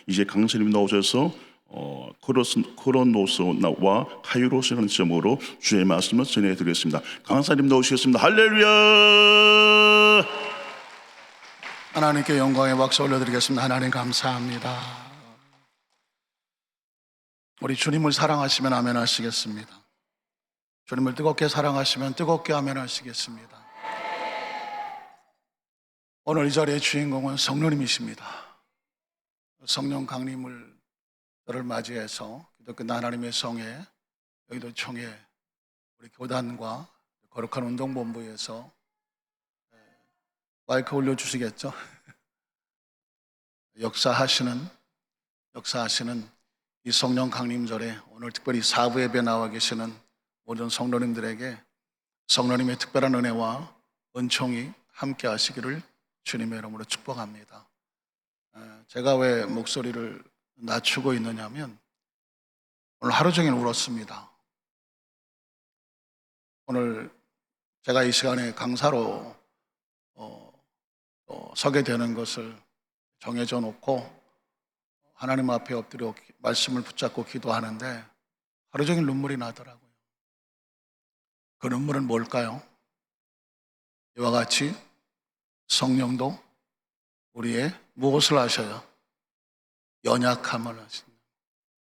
이제 강사님 나오셔서 코로노스와 카이로스라는 제목으로 주의 말씀을 전해드리겠습니다. 강사님 나오시겠습니다. 할렐루야. 하나님께 영광의 박수 올려드리겠습니다. 하나님 감사합니다. 우리 주님을 사랑하시면 아멘 하시겠습니다. 주님을 뜨겁게 사랑하시면 뜨겁게 아멘 하시겠습니다. 오늘 이 자리의 주인공은 성령님이십니다. 성령 강림을 저를 맞이해서 기독교 하나님의 성에, 여의도 총회 우리 교단과 거룩한 운동본부에서 마이크 올려주시겠죠? 역사하시는 이 성령 강림절에 오늘 특별히 사부 예배 나와 계시는 모든 성도님들에게 성령님의 특별한 은혜와 은총이 함께 하시기를 주님의 이름으로 축복합니다. 제가 왜 목소리를 낮추고 있느냐면 오늘 하루 종일 울었습니다. 오늘 제가 이 시간에 강사로 서게 되는 것을 정해져 놓고 하나님 앞에 엎드려 말씀을 붙잡고 기도하는데 하루 종일 눈물이 나더라고요. 그 눈물은 뭘까요? 이와 같이 성령도 우리의 무엇을 하셔요? 연약함을 하신다.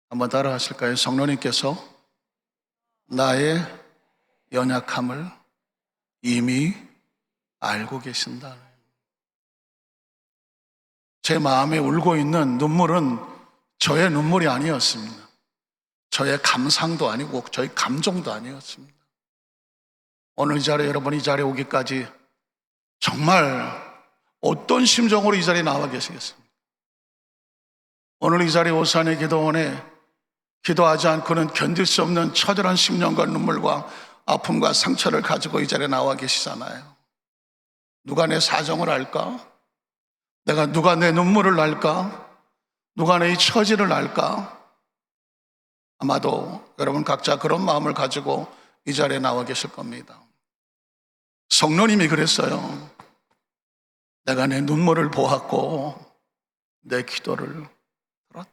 한번 따라 하실까요? 성령님께서 나의 연약함을 이미 알고 계신다. 제 마음에 울고 있는 눈물은 저의 눈물이 아니었습니다. 저의 감상도 아니고 저의 감정도 아니었습니다. 오늘 이 자리에, 여러분 이 자리에 오기까지 정말 어떤 심정으로 이 자리에 나와 계시겠습니까? 오늘 이 자리에 오산의 기도원에 기도하지 않고는 견딜 수 없는 처절한 심령과 눈물과 아픔과 상처를 가지고 이 자리에 나와 계시잖아요. 누가 내 사정을 알까? 누가 내 눈물을 알까? 누가 내 이 처지를 알까? 아마도 여러분 각자 그런 마음을 가지고 이 자리에 나와 계실 겁니다. 성령님이 그랬어요. 내가 내 눈물을 보았고 내 기도를 들었다.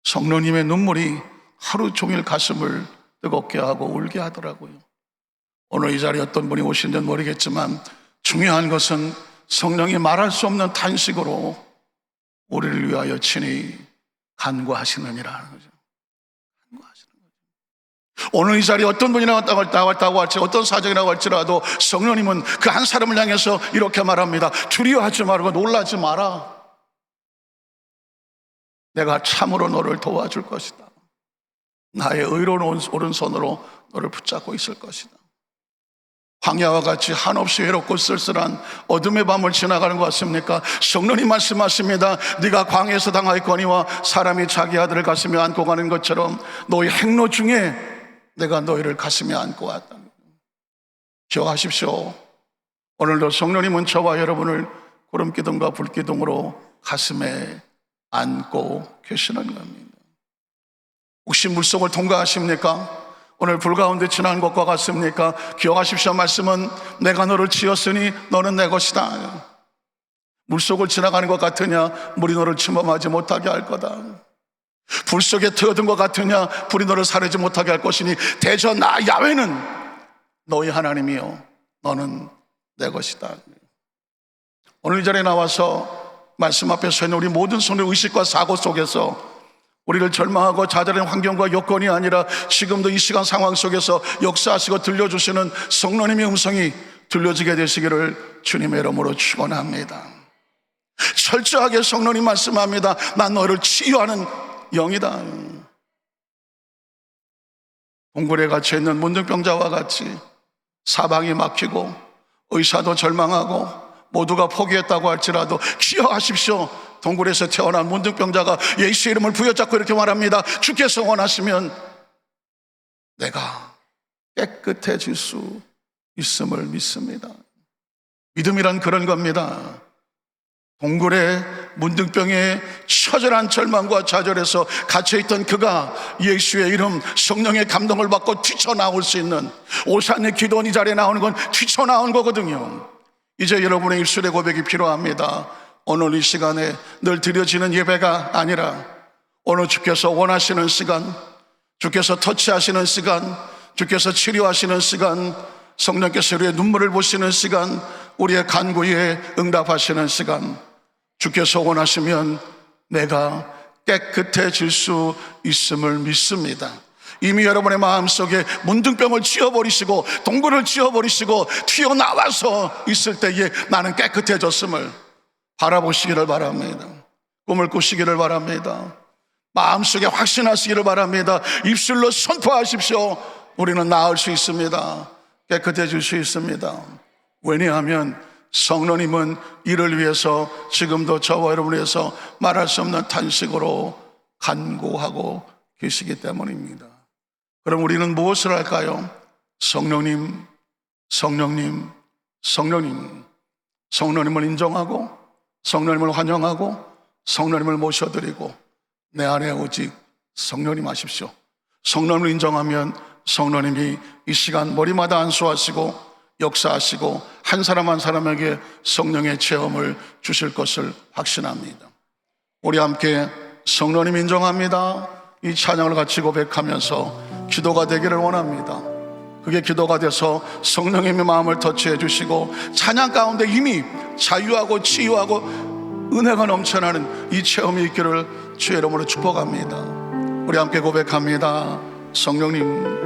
성령님의 눈물이 하루 종일 가슴을 뜨겁게 하고 울게 하더라고요. 오늘 이 자리에 어떤 분이 오신지는 모르겠지만 중요한 것은 성령이 말할 수 없는 탄식으로 우리를 위하여 친히 간구하시느니라는 거죠. 간구하시는 거죠. 오늘 이 자리에 어떤 분이 나왔다고 할지 어떤 사정이 나고 할지라도 성령님은 그 한 사람을 향해서 이렇게 말합니다. 두려워하지 말고 놀라지 마라. 내가 참으로 너를 도와줄 것이다. 나의 의로운 오른손으로 너를 붙잡고 있을 것이다. 광야와 같이 한없이 외롭고 쓸쓸한 어둠의 밤을 지나가는 것 같습니까? 성령님 말씀하십니다. 네가 광야에서 당하였거니와 사람이 자기 아들을 가슴에 안고 가는 것처럼 너의 행로 중에 내가 너희를 가슴에 안고 왔다. 기억하십시오. 오늘도 성령님은 저와 여러분을 구름기둥과 불기둥으로 가슴에 안고 계시는 겁니다. 혹시 물속을 통과하십니까? 오늘 불 가운데 지나는 것과 같습니까? 기억하십시오. 말씀은 내가 너를 지었으니 너는 내 것이다. 물속을 지나가는 것 같으냐? 물이 너를 침범하지 못하게 할 거다. 불 속에 트어든 것 같으냐? 불이 너를 사르지 못하게 할 것이니 대저 나 야훼는 너희 하나님이요 너는 내 것이다. 오늘 이 자리에 나와서 말씀 앞에 서 있는 우리 모든 성도의 의식과 사고 속에서 우리를 절망하고 좌절한 환경과 여건이 아니라 지금도 이 시간 상황 속에서 역사하시고 들려주시는 성령님의 음성이 들려지게 되시기를 주님의 이름으로 축원합니다. 철저하게 성령님 말씀합니다. 난 너를 치유하는 영이다. 동굴에 갇혀있는 문둥병자와 같이 사방이 막히고 의사도 절망하고 모두가 포기했다고 할지라도 기억하십시오. 동굴에서 태어난 문둥병자가 예수의 이름을 부여잡고 이렇게 말합니다. 주께서 원하시면 내가 깨끗해질 수 있음을 믿습니다. 믿음이란 그런 겁니다. 동굴에 문둥병에 처절한 절망과 좌절에서 갇혀있던 그가 예수의 이름 성령의 감동을 받고 뛰쳐나올 수 있는 오산의 기도원 이 자리에 나오는 건 뛰쳐나온 거거든요. 이제 여러분의 입술의 고백이 필요합니다. 오늘 이 시간에 늘 드려지는 예배가 아니라 오늘 주께서 원하시는 시간, 주께서 터치하시는 시간, 주께서 치료하시는 시간, 성령께서 우리의 눈물을 보시는 시간, 우리의 간구에 응답하시는 시간, 주께서 원하시면 내가 깨끗해질 수 있음을 믿습니다. 이미 여러분의 마음속에 문둥병을 치워버리시고 동굴을 치워버리시고 튀어나와서 있을 때에 나는 깨끗해졌음을 바라보시기를 바랍니다. 꿈을 꾸시기를 바랍니다. 마음속에 확신하시기를 바랍니다. 입술로 선포하십시오. 우리는 나을 수 있습니다. 깨끗해질 수 있습니다. 왜냐하면 성령님은 이를 위해서 지금도 저와 여러분을 위해서 말할 수 없는 탄식으로 간구하고 계시기 때문입니다. 그럼 우리는 무엇을 할까요? 성령님, 성령님, 성령님. 성령님을 인정하고 성령님을 환영하고 성령님을 모셔드리고 내 안에 오직 성령님 하십시오. 성령님을 인정하면 성령님이 이 시간 머리마다 안수하시고 역사하시고 한 사람 한 사람에게 성령의 체험을 주실 것을 확신합니다. 우리 함께 성령님 인정합니다. 이 찬양을 같이 고백하면서 기도가 되기를 원합니다. 그게 기도가 돼서 성령님의 마음을 터치해 주시고 찬양 가운데 이미 자유하고 치유하고 은혜가 넘쳐나는 이 체험이 있기를 주의 이름으로 축복합니다. 우리 함께 고백합니다. 성령님,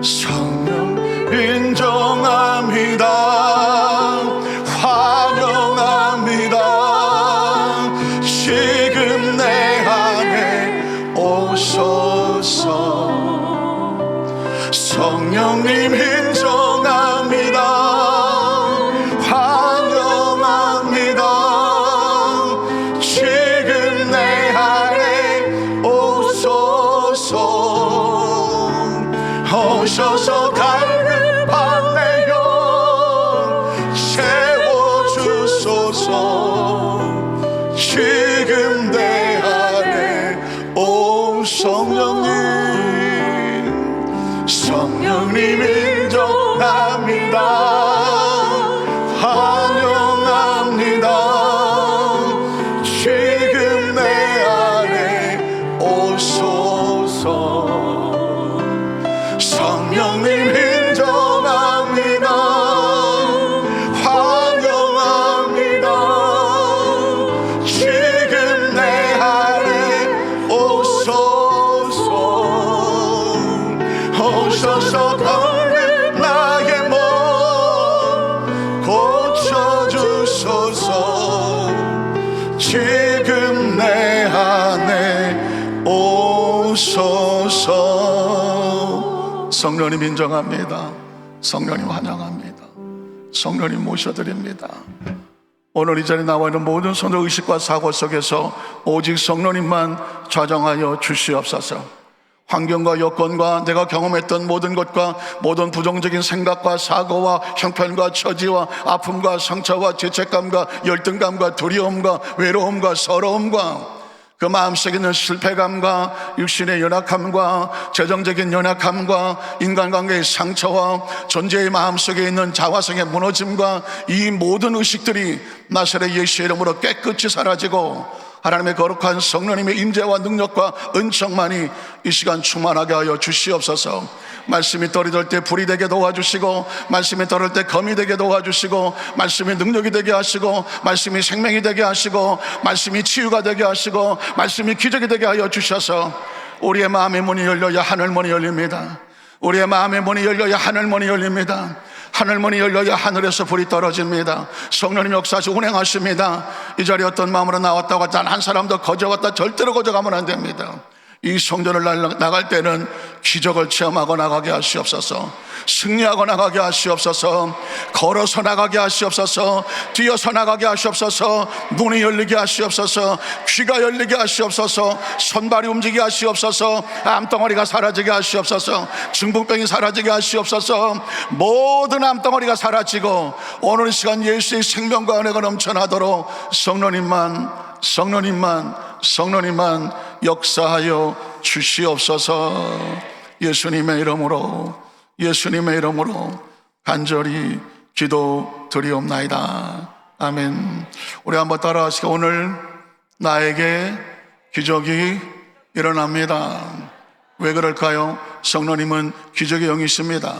성령 인정합니다. 환영합니다. 지금 내 안에 오소서. 성령님 인정합니다. 환영합니다. 지금 내 안에 오소서. 오셔서 갈급하네요. 채워주소서. 지금 내 안에 오 성령님. 성령님 인정합니다. 환영합니다. 지금 내 안에 오소서. 성령님 인정합니다. 환영합니다. 지금 내 안에 오소서. 오셔서 걸린 나의 몸 고쳐주소서. 지금 내 안에 오소서. 성령님 인정합니다. 성령님 환영합니다. 성령님 모셔드립니다. 오늘 이 자리에 나와 있는 모든 손들 의식과 사고 속에서 오직 성령님만 좌정하여 주시옵소서. 환경과 여건과 내가 경험했던 모든 것과 모든 부정적인 생각과 사고와 형편과 처지와 아픔과 상처와 죄책감과 열등감과 두려움과 외로움과 서러움과 그 마음속에 있는 실패감과 육신의 연약함과 재정적인 연약함과 인간관계의 상처와 존재의 마음속에 있는 자화성의 무너짐과 이 모든 의식들이 나사렛 예수의 이름으로 깨끗이 사라지고 하나님의 거룩한 성령님의 임재와 능력과 은총만이 이 시간 충만하게 하여 주시옵소서. 말씀이 떨어질 때 불이 되게 도와주시고 말씀이 떨어질 때 검이 되게 도와주시고 말씀이 능력이 되게 하시고 말씀이 생명이 되게 하시고 말씀이 치유가 되게 하시고 말씀이 기적이 되게 하여 주셔서 우리의 마음의 문이 열려야 하늘문이 열립니다. 우리의 마음의 문이 열려야 하늘문이 열립니다. 하늘문이 열려야 하늘에서 불이 떨어집니다. 성령님 역사하시고 운행하십니다. 이 자리에 어떤 마음으로 나왔다고 단 한 사람도 거저갔다 절대로 거저가면 안 됩니다. 이 성전을 나갈 때는 기적을 체험하고 나가게 하시옵소서. 승리하고 나가게 하시옵소서. 걸어서 나가게 하시옵소서. 뛰어서 나가게 하시옵소서. 눈이 열리게 하시옵소서. 귀가 열리게 하시옵소서. 손발이 움직이게 하시옵소서. 암덩어리가 사라지게 하시옵소서. 중풍병이 사라지게 하시옵소서. 모든 암덩어리가 사라지고 오늘 이 시간 예수의 생명과 은혜가 넘쳐나도록 성령님만 역사하여 주시옵소서. 예수님의 이름으로 간절히 기도드리옵나이다. 아멘. 우리 한번 따라하시고, 오늘 나에게 기적이 일어납니다. 왜 그럴까요? 성령님은 기적의 영이십니다.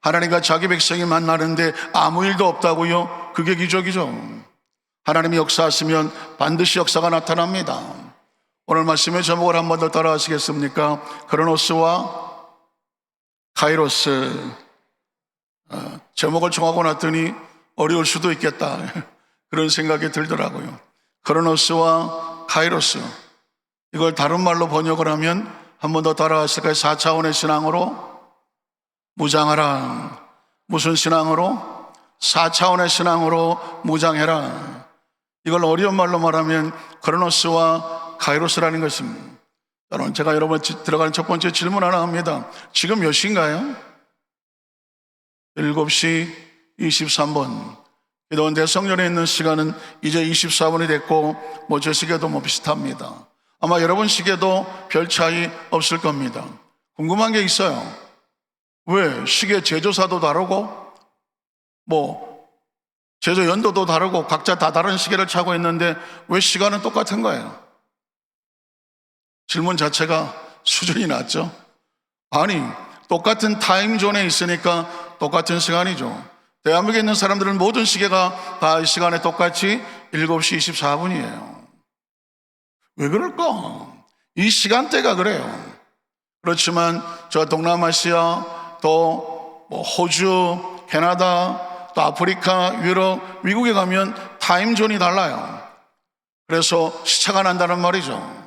하나님과 자기 백성이 만나는데 아무 일도 없다고요? 그게 기적이죠. 하나님이 역사하시면 반드시 역사가 나타납니다. 오늘 말씀의 제목을 한 번 더 따라하시겠습니까? 크로노스와 카이로스. 제목을 정하고 났더니 어려울 수도 있겠다, 그런 생각이 들더라고요. 크로노스와 카이로스, 이걸 다른 말로 번역을 하면 한 번 더 따라하실까요? 4차원의 신앙으로 무장하라. 무슨 신앙으로? 4차원의 신앙으로 무장해라. 이걸 어려운 말로 말하면 크로노스와 카이로스라는 것입니다. 여러분, 제가 여러분 들어가는 첫 번째 질문 하나 합니다. 지금 몇 시인가요? 7시 23분. 기도원 대성전에 있는 시간은 이제 24분이 됐고, 제 시계도 비슷합니다. 아마 여러분 시계도 별 차이 없을 겁니다. 궁금한 게 있어요. 왜 시계 제조사도 다르고 제조 연도도 다르고 각자 다 다른 시계를 차고 있는데 왜 시간은 똑같은 거예요? 질문 자체가 수준이 낮죠? 아니, 똑같은 타임존에 있으니까 똑같은 시간이죠. 대한민국에 있는 사람들은 모든 시계가 다 이 시간에 똑같이 7시 24분이에요. 왜 그럴까? 이 시간대가 그래요. 그렇지만 저 동남아시아, 또 호주, 캐나다, 또 아프리카, 유럽, 미국에 가면 타임존이 달라요. 그래서 시차가 난다는 말이죠.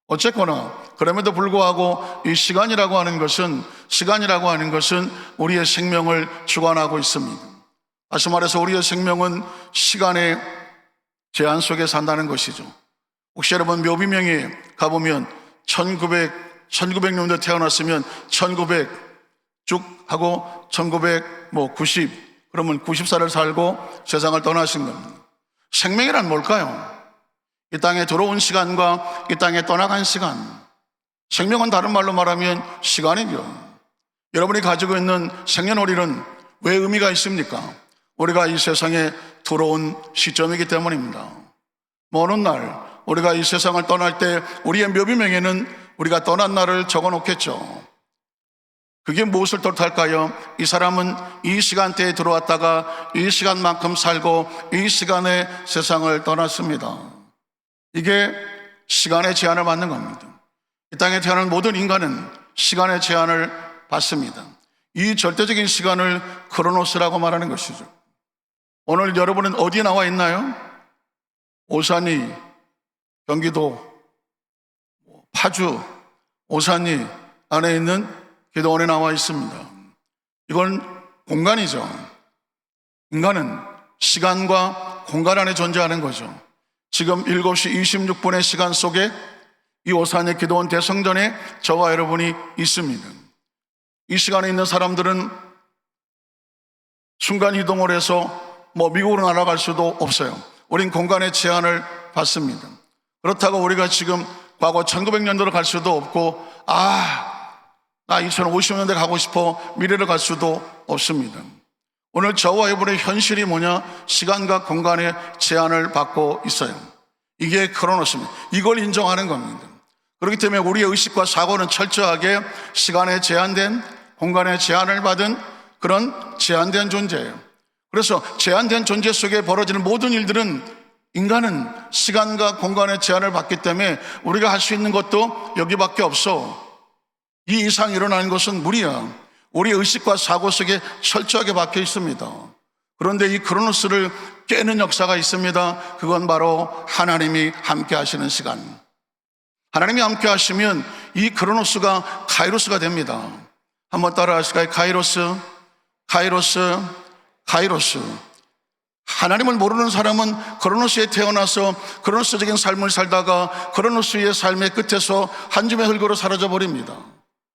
어쨌거나 그럼에도 불구하고 이 시간이라고 하는 것은 우리의 생명을 주관하고 있습니다. 다시 말해서 우리의 생명은 시간의 제한 속에 산다는 것이죠. 혹시 여러분 묘비명에 가보면 1900년도에 태어났으면 1900 쭉 하고 1990, 그러면 90살을 살고 세상을 떠나신 겁니다. 생명이란 뭘까요? 이 땅에 들어온 시간과 이 땅에 떠나간 시간. 생명은 다른 말로 말하면 시간이죠. 여러분이 가지고 있는 생년월일은 왜 의미가 있습니까? 우리가 이 세상에 들어온 시점이기 때문입니다. 어느 날 우리가 이 세상을 떠날 때 우리의 묘비명에는 우리가 떠난 날을 적어 놓겠죠. 그게 무엇을 뜻할까요? 이 사람은 이 시간대에 들어왔다가 이 시간만큼 살고 이 시간에 세상을 떠났습니다. 이게 시간의 제한을 받는 겁니다. 이 땅에 태어난 모든 인간은 시간의 제한을 받습니다. 이 절대적인 시간을 크로노스라고 말하는 것이죠. 오늘 여러분은 어디에 나와 있나요? 오산이, 경기도, 파주, 오산이 안에 있는 기도원에 나와 있습니다. 이건 공간이죠. 인간은 시간과 공간 안에 존재하는 거죠. 지금 7시 26분의 시간 속에 이 오산의 기도원 대성전에 저와 여러분이 있습니다. 이 시간에 있는 사람들은 순간 이동을 해서 미국으로 날아갈 수도 없어요. 우린 공간의 제한을 받습니다. 그렇다고 우리가 지금 과거 1900년도로 갈 수도 없고, 나 2050년대 가고 싶어 미래를 갈 수도 없습니다. 오늘 저와 여러분의 현실이 뭐냐? 시간과 공간의 제한을 받고 있어요. 이게 크로노스입니다. 이걸 인정하는 겁니다. 그렇기 때문에 우리의 의식과 사고는 철저하게 시간에 제한된, 공간에 제한을 받은 그런 제한된 존재예요. 그래서 제한된 존재 속에 벌어지는 모든 일들은, 인간은 시간과 공간의 제한을 받기 때문에 우리가 할 수 있는 것도 여기밖에 없어. 이 이상 일어나는 것은 무리야. 우리 의식과 사고 속에 철저하게 박혀 있습니다. 그런데 이 크로노스를 깨는 역사가 있습니다. 그건 바로 하나님이 함께 하시는 시간. 하나님이 함께 하시면 이 크로노스가 카이로스가 됩니다. 한번 따라 하실까요? 카이로스, 카이로스, 카이로스. 하나님을 모르는 사람은 크로노스에 태어나서 크로노스적인 삶을 살다가 크로노스의 삶의 끝에서 한 줌의 흙으로 사라져 버립니다.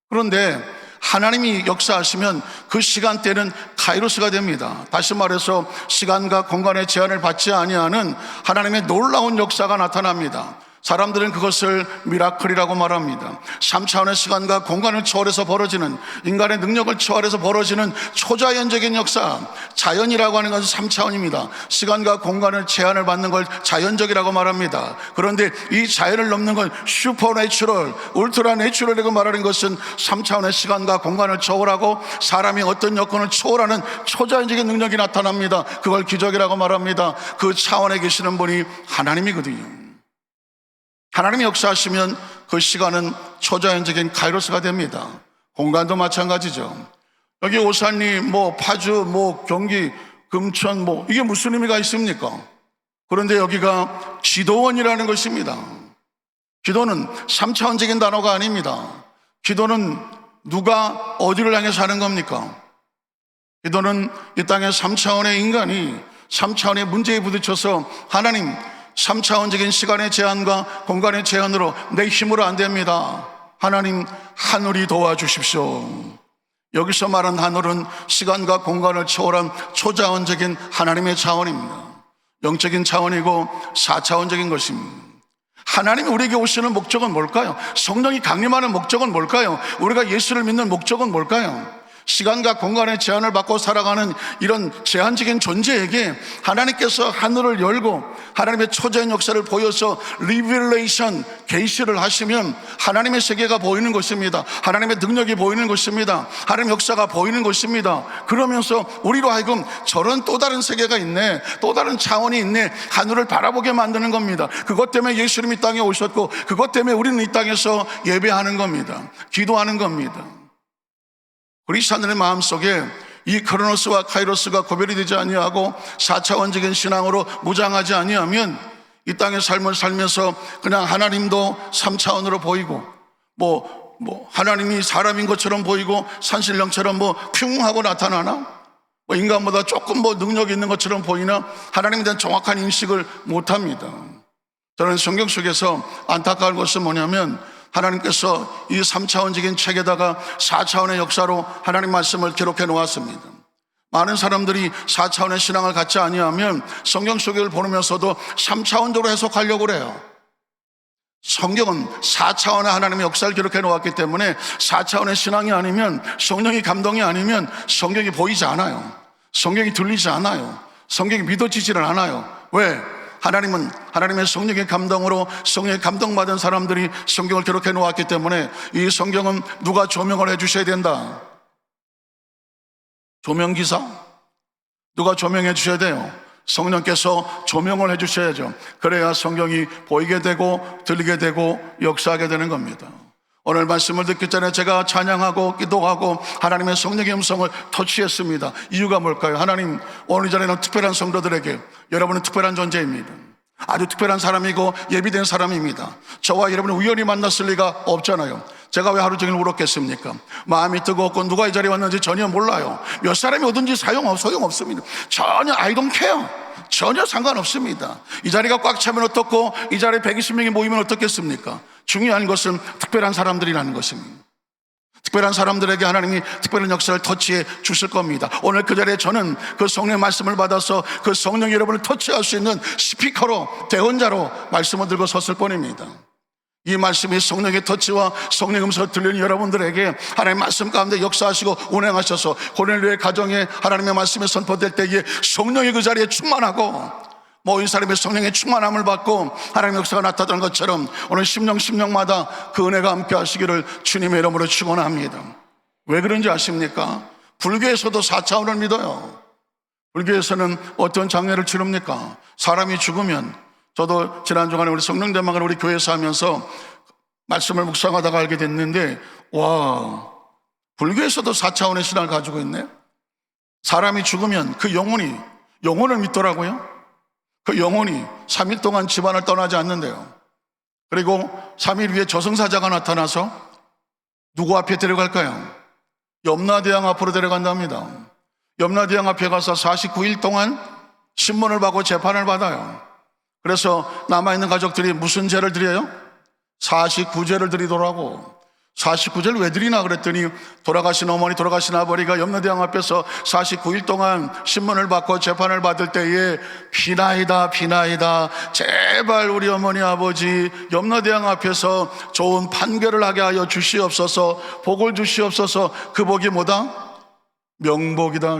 그런데 하나님이 역사하시면 그 시간대는 카이로스가 됩니다. 다시 말해서 시간과 공간의 제한을 받지 아니하는 하나님의 놀라운 역사가 나타납니다. 사람들은 그것을 미라클이라고 말합니다. 3차원의 시간과 공간을 초월해서 벌어지는, 인간의 능력을 초월해서 벌어지는 초자연적인 역사, 자연이라고 하는 것은 3차원입니다. 시간과 공간을 제한을 받는 걸 자연적이라고 말합니다. 그런데 이 자연을 넘는 건 슈퍼내추럴, 울트라 내추럴이라고 말하는 것은 3차원의 시간과 공간을 초월하고 사람이 어떤 여건을 초월하는 초자연적인 능력이 나타납니다. 그걸 기적이라고 말합니다. 그 차원에 계시는 분이 하나님이거든요. 하나님이 역사하시면 그 시간은 초자연적인 카이로스가 됩니다. 공간도 마찬가지죠. 여기 오산리, 파주, 경기, 금천, 이게 무슨 의미가 있습니까? 그런데 여기가 기도원이라는 것입니다. 기도는 3차원적인 단어가 아닙니다. 기도는 누가 어디를 향해서 하는 겁니까? 기도는 이 땅의 3차원의 인간이 3차원의 문제에 부딪혀서 하나님, 3차원적인 시간의 제한과 공간의 제한으로 내 힘으로 안 됩니다. 하나님, 하늘이 도와주십시오. 여기서 말한 하늘은 시간과 공간을 초월한 초자원적인 하나님의 차원입니다. 영적인 차원이고 4차원적인 것입니다. 하나님이 우리에게 오시는 목적은 뭘까요? 성령이 강림하는 목적은 뭘까요? 우리가 예수를 믿는 목적은 뭘까요? 시간과 공간의 제한을 받고 살아가는 이런 제한적인 존재에게 하나님께서 하늘을 열고 하나님의 초자연 역사를 보여서 리빌레이션, 계시를 하시면 하나님의 세계가 보이는 것입니다. 하나님의 능력이 보이는 것입니다. 하나님의 역사가 보이는 것입니다. 그러면서 우리로 하여금 저런 또 다른 세계가 있네, 또 다른 차원이 있네, 하늘을 바라보게 만드는 겁니다. 그것 때문에 예수님이 이 땅에 오셨고 그것 때문에 우리는 이 땅에서 예배하는 겁니다. 기도하는 겁니다. 그리스도인의 마음속에 이 크로노스와 카이로스가 구별이 되지 아니하고 4차원적인 신앙으로 무장하지 아니하면 이 땅의 삶을 살면서 그냥 하나님도 3차원으로 보이고 하나님이 사람인 것처럼 보이고 산신령처럼 큉 하고 나타나나 인간보다 조금 능력이 있는 것처럼 보이나 하나님에 대한 정확한 인식을 못합니다. 저는 성경 속에서 안타까운 것은 뭐냐면 하나님께서 이 3차원적인 책에다가 4차원의 역사로 하나님 말씀을 기록해 놓았습니다. 많은 사람들이 4차원의 신앙을 갖지 아니하면 성경 속을 보면서도 3차원적으로 해석하려고 그래요. 성경은 4차원의 하나님의 역사를 기록해 놓았기 때문에 4차원의 신앙이 아니면, 성령이 감동이 아니면 성경이 보이지 않아요. 성경이 들리지 않아요. 성경이 믿어지지를 않아요. 왜? 하나님은 하나님의 성령의 감동으로 성령의 감동받은 사람들이 성경을 기록해 놓았기 때문에 이 성경은 누가 조명을 해 주셔야 된다. 조명기사? 누가 조명해 주셔야 돼요. 성령께서 조명을 해 주셔야죠. 그래야 성경이 보이게 되고 들리게 되고 역사하게 되는 겁니다. 오늘 말씀을 듣기 전에 제가 찬양하고 기도하고 하나님의 성령의 음성을 터치했습니다. 이유가 뭘까요? 하나님, 오늘 이 자리에는 특별한 성도들에게 여러분은 특별한 존재입니다. 아주 특별한 사람이고 예비된 사람입니다. 저와 여러분이 우연히 만났을 리가 없잖아요. 제가 왜 하루 종일 울었겠습니까? 마음이 뜨겁고 누가 이 자리에 왔는지 전혀 몰라요. 몇 사람이 오든지 소용없습니다. 전혀 I don't care. 전혀 상관없습니다. 이 자리가 꽉 차면 어떻고 이 자리에 120명이 모이면 어떻겠습니까? 중요한 것은 특별한 사람들이라는 것입니다. 특별한 사람들에게 하나님이 특별한 역사를 터치해 주실 겁니다. 오늘 그 자리에 저는 그 성령의 말씀을 받아서 그 성령이 여러분을 터치할 수 있는 스피커로, 대언자로 말씀을 들고 섰을 뿐입니다. 이 말씀이 성령의 터치와 성령의 음성을 들리는 여러분들에게 하나님의 말씀 가운데 역사하시고 운행하셔서 고넬료의 가정에 하나님의 말씀이 선포될 때에 성령이 그 자리에 충만하고 모인 사람의 성령의 충만함을 받고 하나님의 역사가 나타나는 것처럼 오늘 심령마다 그 은혜가 함께 하시기를 주님의 이름으로 축원합니다. 왜 그런지 아십니까? 불교에서도 4차원을 믿어요. 불교에서는 어떤 장례를 치릅니까? 사람이 죽으면, 저도 지난 주간에 우리 성령대망을 우리 교회에서 하면서 말씀을 묵상하다가 알게 됐는데, 와, 불교에서도 4차원의 신앙을 가지고 있네. 사람이 죽으면 그 영혼을 믿더라고요. 그 영혼이 3일 동안 집안을 떠나지 않는데요. 그리고 3일 후에 저승사자가 나타나서 누구 앞에 데려갈까요? 염라대왕 앞으로 데려간답니다. 염라대왕 앞에 가서 49일 동안 신문을 받고 재판을 받아요. 그래서 남아있는 가족들이 무슨 죄를 드려요? 49죄를 드리더라고. 49제를 왜 드리나 그랬더니 돌아가신 어머니, 돌아가신 아버지가 염라대왕 앞에서 49일 동안 신문을 받고 재판을 받을 때에 비나이다 제발 우리 어머니 아버지 염라대왕 앞에서 좋은 판결을 하게 하여 주시옵소서, 복을 주시옵소서. 그 복이 뭐다? 명복이다.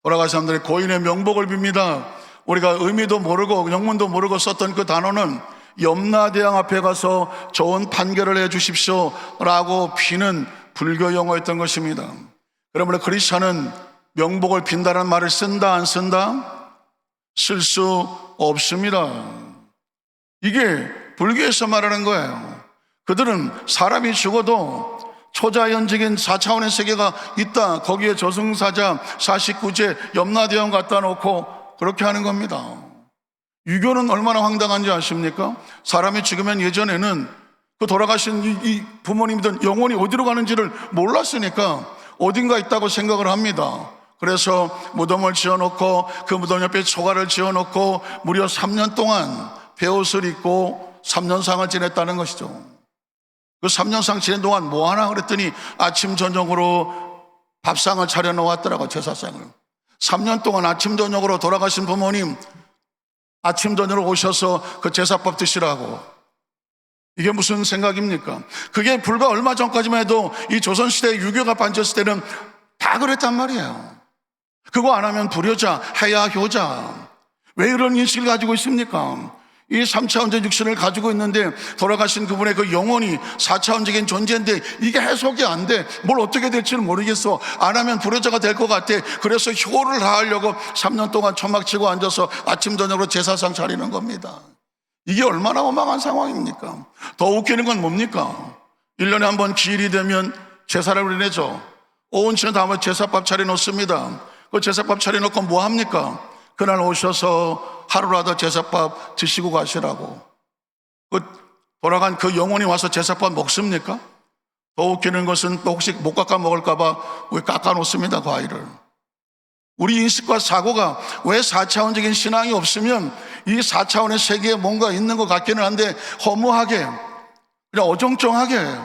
돌아가신 사람들의 고인의 명복을 빕니다. 우리가 의미도 모르고 영문도 모르고 썼던 그 단어는 염라대왕 앞에 가서 좋은 판결을 해 주십시오 라고 비는 불교 용어였던 것입니다. 그러므로 크리스찬은 명복을 빈다는 말을 쓴다 안 쓴다? 쓸 수 없습니다. 이게 불교에서 말하는 거예요. 그들은 사람이 죽어도 초자연적인 4차원의 세계가 있다, 거기에 저승사자 49제 염라대왕 갖다 놓고 그렇게 하는 겁니다. 유교는 얼마나 황당한지 아십니까? 사람이 죽으면 예전에는 그 돌아가신 이 부모님들은 영혼이 어디로 가는지를 몰랐으니까 어딘가 있다고 생각을 합니다. 그래서 무덤을 지어놓고 그 무덤 옆에 초가를 지어놓고 무려 3년 동안 베옷을 입고 3년상을 지냈다는 것이죠. 그 3년상 지낸 동안 뭐 하나 그랬더니 아침 저녁으로 밥상을 차려놓았더라고, 제사상을. 3년 동안 아침 저녁으로 돌아가신 부모님 아침 저녁으로 오셔서 그 제사밥 드시라고. 이게 무슨 생각입니까? 그게 불과 얼마 전까지만 해도 이 조선시대 유교가 반졌을 때는 다 그랬단 말이에요. 그거 안 하면 불효자, 해야 효자. 왜 이런 인식을 가지고 있습니까? 이 3차원적 육신을 가지고 있는데 돌아가신 그분의 그 영혼이 4차원적인 존재인데 이게 해석이 안 돼. 뭘 어떻게 될지는 모르겠어. 안 하면 불효자가 될 것 같아. 그래서 효를 다하려고 3년 동안 천막 치고 앉아서 아침 저녁으로 제사상 차리는 겁니다. 이게 얼마나 원망한 상황입니까? 더 웃기는 건 뭡니까? 1년에 한 번 기일이 되면 제사를 우리내죠. 온 시간 다음에 제사밥 차려놓습니다. 그 제사밥 차려놓고 뭐 합니까? 그날 오셔서 하루라도 제사밥 드시고 가시라고. 그 돌아간 그 영혼이 와서 제사밥 먹습니까? 더 웃기는 것은 또 혹시 못 깎아 먹을까봐 왜 깎아 놓습니다, 과일을. 우리 인식과 사고가 왜 4차원적인 신앙이 없으면 이 4차원의 세계에 뭔가 있는 것 같기는 한데 허무하게, 그냥 어정쩡하게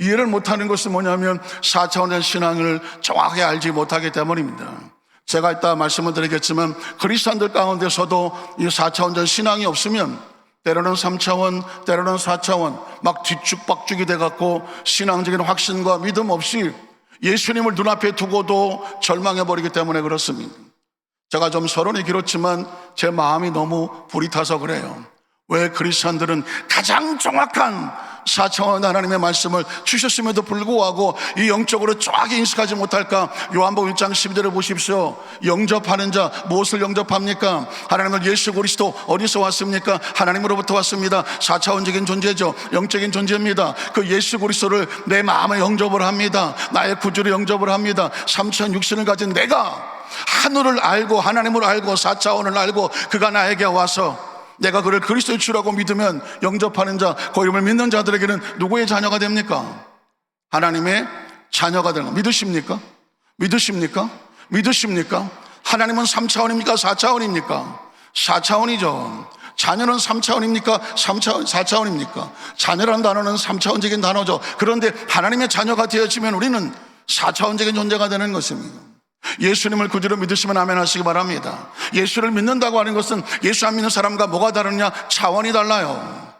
이해를 못하는 것은 뭐냐면 4차원의 신앙을 정확하게 알지 못하기 때문입니다. 제가 이따 말씀을 드리겠지만 크리스찬들 가운데서도 이 4차원적 신앙이 없으면 때로는 3차원, 때로는 4차원 막 뒤죽박죽이 돼갖고 신앙적인 확신과 믿음 없이 예수님을 눈앞에 두고도 절망해버리기 때문에 그렇습니다. 제가 좀 서론이 길었지만 제 마음이 너무 불이 타서 그래요. 왜 크리스찬들은 가장 정확한 4차원 하나님의 말씀을 주셨음에도 불구하고 이 영적으로 정확히 인식하지 못할까? 요한복음 1장 12절을 보십시오. 영접하는 자, 무엇을 영접합니까? 하나님을 예수 그리스도 어디서 왔습니까? 하나님으로부터 왔습니다. 4차원적인 존재죠. 영적인 존재입니다. 그 예수 그리스도를 내 마음에 영접을 합니다. 나의 구주로 영접을 합니다. 3차원 육신을 가진 내가 하늘을 알고 하나님을 알고 4차원을 알고 그가 나에게 와서 내가 그를 그리스도의 주라고 믿으면 영접하는 자, 그 이름을 믿는 자들에게는 누구의 자녀가 됩니까? 하나님의 자녀가 되는 거 믿으십니까? 믿으십니까? 믿으십니까? 하나님은 3차원입니까? 4차원입니까? 4차원이죠. 자녀는 3차원입니까? 4차원입니까? 자녀라는 단어는 3차원적인 단어죠. 그런데 하나님의 자녀가 되어지면 우리는 4차원적인 존재가 되는 것입니다. 예수님을 구주로 믿으시면 아멘 하시기 바랍니다. 예수를 믿는다고 하는 것은 예수 안 믿는 사람과 뭐가 다르냐? 차원이 달라요.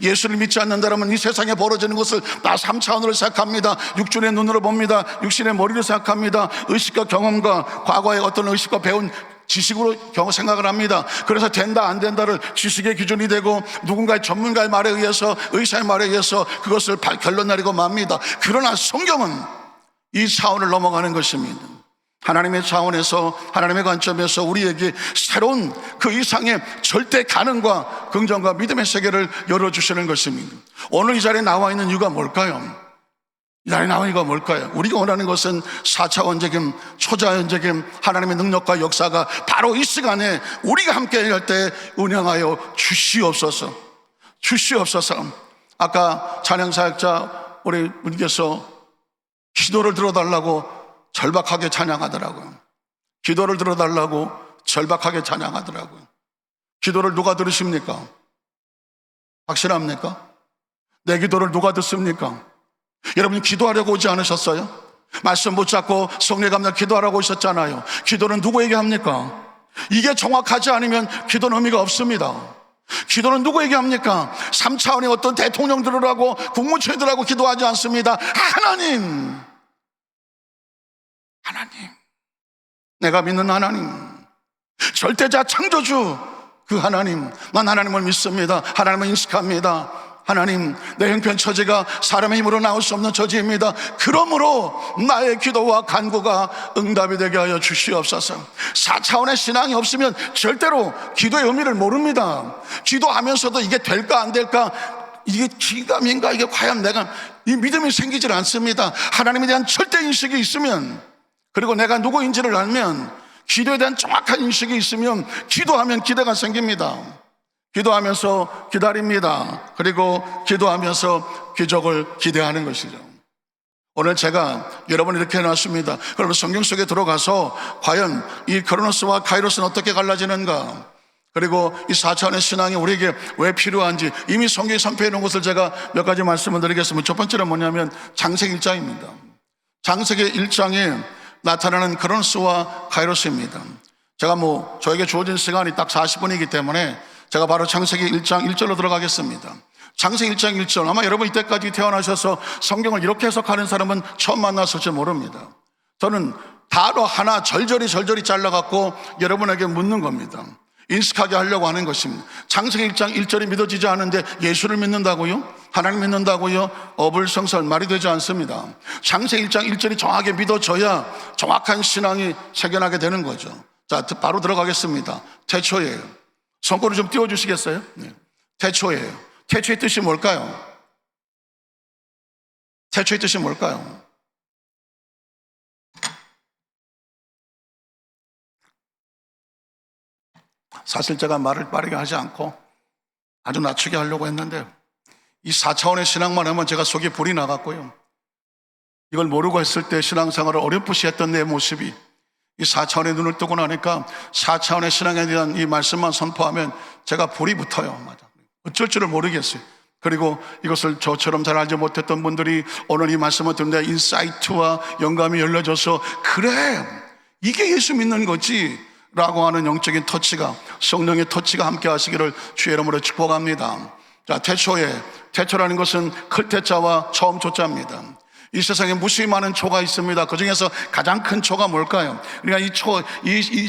예수를 믿지 않는다면 이 세상에 벌어지는 것을 나 3차원으로 생각합니다. 육신의 눈으로 봅니다. 육신의 머리로 생각합니다. 의식과 경험과 과거의 어떤 의식과 배운 지식으로 생각을 합니다. 그래서 된다 안 된다를 지식의 기준이 되고 누군가의 전문가의 말에 의해서, 의사의 말에 의해서 그것을 결론 내리고 맙니다. 그러나 성경은 이 차원을 넘어가는 것입니다. 하나님의 차원에서, 하나님의 관점에서 우리에게 새로운 그 이상의 절대 가능과 긍정과 믿음의 세계를 열어주시는 것입니다. 오늘 이 자리에 나와 있는 이유가 뭘까요? 이 자리에 나와 있는 이유가 뭘까요? 우리가 원하는 것은 4차원적인 초자연적인 하나님의 능력과 역사가 바로 이 시간에 우리가 함께 할 때 운영하여 주시옵소서. 주시옵소서. 아까 찬양사역자 우리 분께서 기도를 들어달라고 절박하게 찬양하더라고요. 기도를 들어달라고 절박하게 찬양하더라고요. 기도를 누가 들으십니까? 확실합니까? 내 기도를 누가 듣습니까? 여러분 기도하려고 오지 않으셨어요? 말씀 붙잡고 성령의 감당 기도하라고 오셨잖아요. 기도는 누구에게 합니까? 이게 정확하지 않으면 기도는 의미가 없습니다. 기도는 누구에게 합니까? 3차원의 어떤 대통령들하고 국무총리들하고 기도하지 않습니다. 하나님, 내가 믿는 하나님, 절대자 창조주 그 하나님, 난 하나님을 믿습니다. 하나님을 인식합니다. 하나님, 내 형편 처지가 사람의 힘으로 나올 수 없는 처지입니다. 그러므로 나의 기도와 간구가 응답이 되게 하여 주시옵소서. 4차원의 신앙이 없으면 절대로 기도의 의미를 모릅니다. 기도하면서도 이게 될까 안 될까, 이게 기감인가, 이게 과연 내가, 이 믿음이 생기질 않습니다. 하나님에 대한 절대 인식이 있으면, 그리고 내가 누구인지를 알면, 기도에 대한 정확한 인식이 있으면 기도하면 기대가 생깁니다. 기도하면서 기다립니다. 그리고 기도하면서 기적을 기대하는 것이죠. 오늘 제가 여러분 이렇게 해놨습니다. 그러면 성경 속에 들어가서 과연 이 크로노스와 카이로스는 어떻게 갈라지는가, 그리고 이 4차원의 신앙이 우리에게 왜 필요한지 이미 성경에 선포해 놓은 것을 제가 몇 가지 말씀을 드리겠습니다. 첫 번째는 뭐냐면 장세기 1장입니다. 장세기 1장에 나타나는 크로노스와 카이로스입니다. 제가 저에게 주어진 시간이 딱 40분이기 때문에 제가 바로 창세기 1장 1절로 들어가겠습니다. 창세기 1장 1절, 아마 여러분 이때까지 태어나셔서 성경을 이렇게 해석하는 사람은 처음 만났을지 모릅니다. 저는 단어 하나 절절히 잘라갖고 여러분에게 묻는 겁니다. 인식하게 하려고 하는 것입니다. 창세기 1장 1절이 믿어지지 않은데 예수를 믿는다고요? 하나님 믿는다고요? 어불성설, 말이 되지 않습니다. 창세기 1장 1절이 정확하게 믿어져야 정확한 신앙이 생겨나게 되는 거죠. 자, 바로 들어가겠습니다. 태초예요. 손가락을 좀 띄워주시겠어요? 네. 태초예요. 태초의 뜻이 뭘까요? 태초의 뜻이 뭘까요? 사실 제가 말을 빠르게 하지 않고 아주 낮추게 하려고 했는데 이 4차원의 신앙만 하면 제가 속에 불이 나갔고요. 이걸 모르고 했을 때 신앙생활을 어렴풋이 했던 내 모습이 이 4차원의 눈을 뜨고 나니까 4차원의 신앙에 대한 이 말씀만 선포하면 제가 불이 붙어요. 맞아. 어쩔 줄을 모르겠어요. 그리고 이것을 저처럼 잘 알지 못했던 분들이 오늘 이 말씀을 듣는데 인사이트와 영감이 열려져서 그래, 이게 예수 믿는 거지 라고 하는 영적인 터치가, 성령의 터치가 함께 하시기를 주의 이름으로 축복합니다. 자, 태초라는 것은 클 태자와 처음 초자입니다. 이 세상에 무수히 많은 초가 있습니다. 그 중에서 가장 큰 초가 뭘까요? 그러니까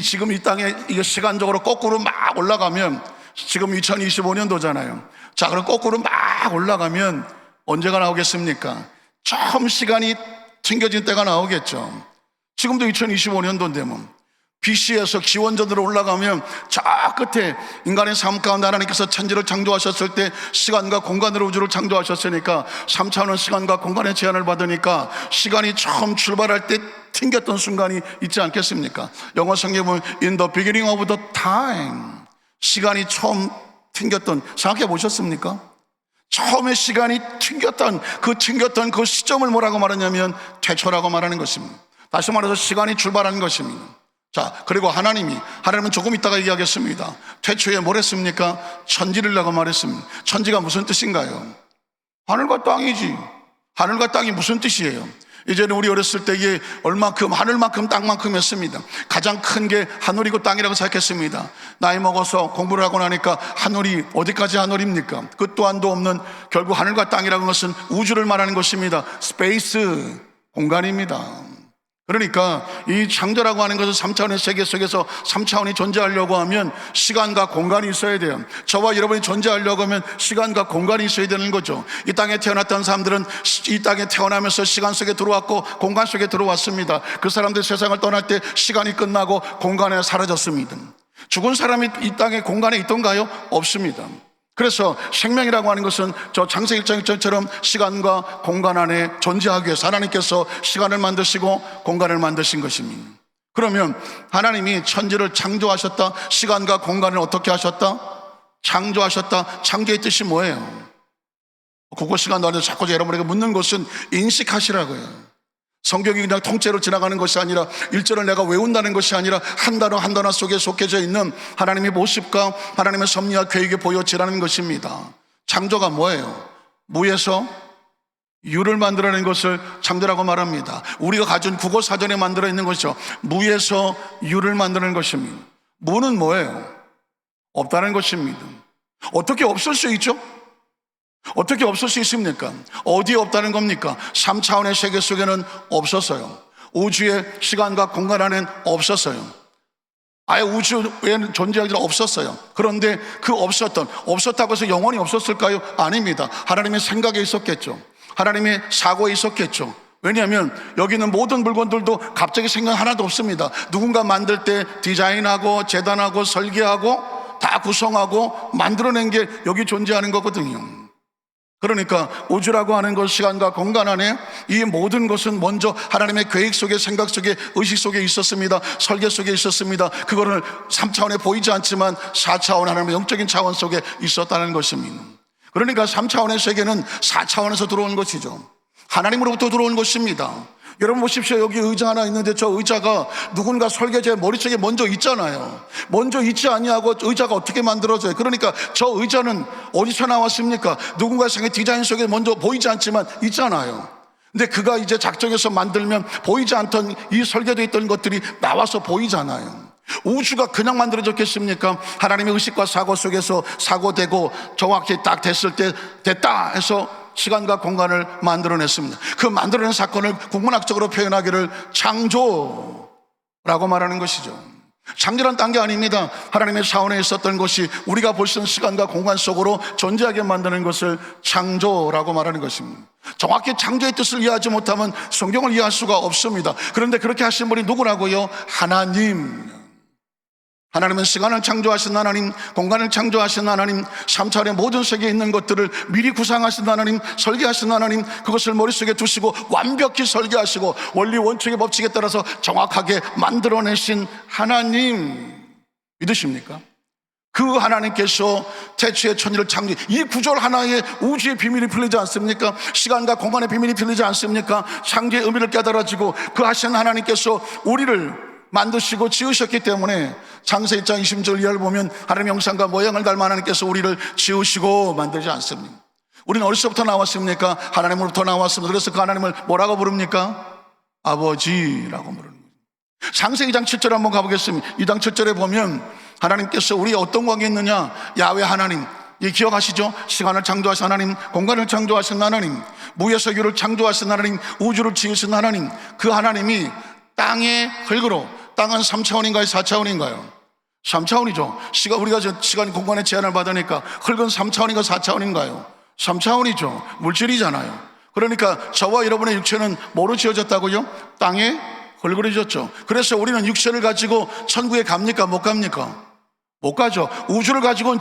지금 이 땅에 이게 시간적으로 거꾸로 막 올라가면, 지금 2025년도잖아요. 자, 그럼 거꾸로 막 올라가면 언제가 나오겠습니까? 처음 시간이 튕겨진 때가 나오겠죠. 지금도 2025년도인데 BC에서 기원전으로 올라가면 저 끝에 인간의 삶 가운데 하나님께서 천지를 창조하셨을 때 시간과 공간으로 우주를 창조하셨으니까 3차원은 시간과 공간의 제한을 받으니까 시간이 처음 출발할 때 튕겼던 순간이 있지 않겠습니까? 영어 성경에 보면 In the beginning of the time, 시간이 처음 튕겼던, 생각해 보셨습니까? 처음에 시간이 튕겼던 그 시점을 뭐라고 말하냐면 태초라고 말하는 것입니다. 다시 말해서 시간이 출발하는 것입니다. 자, 그리고 하나님은 조금 이따가 얘기하겠습니다. 태초에 뭘 했습니까? 천지를 내가 말했습니다. 천지가 무슨 뜻인가요? 하늘과 땅이지. 하늘과 땅이 무슨 뜻이에요? 이제는 우리 어렸을 때 이게 하늘만큼 땅만큼 했습니다. 가장 큰 게 하늘이고 땅이라고 생각했습니다. 나이 먹어서 공부를 하고 나니까 하늘이 어디까지 하늘입니까? 끝도 한도 없는, 결국 하늘과 땅이라는 것은 우주를 말하는 것입니다. 스페이스, 공간입니다. 그러니까 이 창조라고 하는 것은 3차원의 세계 속에서 3차원이 존재하려고 하면 시간과 공간이 있어야 돼요. 저와 여러분이 존재하려고 하면 시간과 공간이 있어야 되는 거죠. 이 땅에 태어났던 사람들은 이 땅에 태어나면서 시간 속에 들어왔고 공간 속에 들어왔습니다. 그 사람들 세상을 떠날 때 시간이 끝나고 공간에 사라졌습니다. 죽은 사람이 이 땅에 공간에 있던가요? 없습니다. 그래서 생명이라고 하는 것은 저 창세기 1장 1절처럼 시간과 공간 안에 존재하기 위해서 하나님께서 시간을 만드시고 공간을 만드신 것입니다. 그러면 하나님이 천지를 창조하셨다, 시간과 공간을 어떻게 하셨다? 창조하셨다. 창조의 뜻이 뭐예요? 국어 시간도 아니고 자꾸 여러분에게 묻는 것은 인식하시라고요. 성경이 그냥 통째로 지나가는 것이 아니라 1절을 내가 외운다는 것이 아니라 한 단어 한 단어 속에 속해져 있는 하나님의 모습과 하나님의 섭리와 계획이 보여지라는 것입니다. 창조가 뭐예요? 무에서 유를 만들어낸 것을 창조라고 말합니다. 우리가 가진 국어 사전에 만들어 있는 것이죠. 무에서 유를 만드는 것입니다. 무는 뭐예요? 없다는 것입니다. 어떻게 없을 수 있죠? 어떻게 없을 수 있습니까? 어디에 없다는 겁니까? 3차원의 세계 속에는 없었어요. 우주의 시간과 공간 안에는 없었어요. 아예 우주에는 존재하지 없었어요. 그런데 그 없었다고 해서 영원히 없었을까요? 아닙니다. 하나님의 생각에 있었겠죠. 하나님의 사고에 있었겠죠. 왜냐하면 여기 있는 모든 물건들도 갑자기 생각 하나도 없습니다. 누군가 만들 때 디자인하고 재단하고 설계하고 다 구성하고 만들어낸 게 여기 존재하는 거거든요. 그러니까 우주라고 하는 것, 시간과 공간 안에 이 모든 것은 먼저 하나님의 계획 속에, 생각 속에, 의식 속에 있었습니다. 설계 속에 있었습니다. 그거를 3차원에 보이지 않지만 4차원 하나님의 영적인 차원 속에 있었다는 것입니다. 그러니까 3차원의 세계는 4차원에서 들어온 것이죠. 하나님으로부터 들어온 것입니다. 여러분 보십시오. 여기 의자 하나 있는데 저 의자가 누군가 설계자의 머릿속에 먼저 있잖아요. 먼저 있지 아니하고 의자가 어떻게 만들어져요? 그러니까 저 의자는 어디서 나왔습니까? 누군가의 생각 디자인 속에 먼저 보이지 않지만 있잖아요. 근데 그가 이제 작정해서 만들면 보이지 않던 이 설계되어 있던 것들이 나와서 보이잖아요. 우주가 그냥 만들어졌겠습니까? 하나님의 의식과 사고 속에서 사고되고 정확히 딱 됐을 때 됐다 해서 시간과 공간을 만들어냈습니다. 그 만들어낸 사건을 국문학적으로 표현하기를 창조라고 말하는 것이죠. 창조란 딴 게 아닙니다. 하나님의 차원에 있었던 것이 우리가 볼 수 있는 시간과 공간 속으로 존재하게 만드는 것을 창조라고 말하는 것입니다. 정확히 창조의 뜻을 이해하지 못하면 성경을 이해할 수가 없습니다. 그런데 그렇게 하신 분이 누구라고요? 하나님. 하나님은 시간을 창조하신 하나님, 공간을 창조하신 하나님, 3차원의 모든 세계에 있는 것들을 미리 구상하신 하나님, 설계하신 하나님, 그것을 머릿속에 두시고 완벽히 설계하시고 원리 원칙의 법칙에 따라서 정확하게 만들어내신 하나님 믿으십니까? 그 하나님께서 태초에 천지를 창조, 이 구절 하나에 우주의 비밀이 풀리지 않습니까? 시간과 공간의 비밀이 풀리지 않습니까? 창조의 의미를 깨달아지고 그 하신 하나님께서 우리를 만드시고 지으셨기 때문에 창세 1장 20절 이하를 보면 하나님의 형상과 모양을 닮은 하나님께서 우리를 지으시고 만들지 않습니다. 우리는 어디서부터 나왔습니까? 하나님으로부터 나왔습니다. 그래서 그 하나님을 뭐라고 부릅니까? 아버지라고 부르는 거예요. 창세 2장 7절 한번 가보겠습니다. 2장 7절에 보면 하나님께서 우리의 어떤 관계에 있느냐? 야훼 하나님, 이 기억하시죠? 시간을 창조하신 하나님, 공간을 창조하신 하나님, 무에서 유를 창조하신 하나님, 우주를 지으신 하나님, 그 하나님이 땅의 흙으로, 땅은 3차원인가요? 4차원인가요? 3차원이죠. 우리가 시간 공간의 제한을 받으니까 흙은 3차원인가 4차원인가요? 3차원이죠. 물질이잖아요. 그러니까 저와 여러분의 육체는 뭐로 지어졌다고요? 땅의 흙으로 지었죠. 그래서 우리는 육체를 가지고 천국에 갑니까? 못 갑니까? 못 가죠. 우주를 가지고는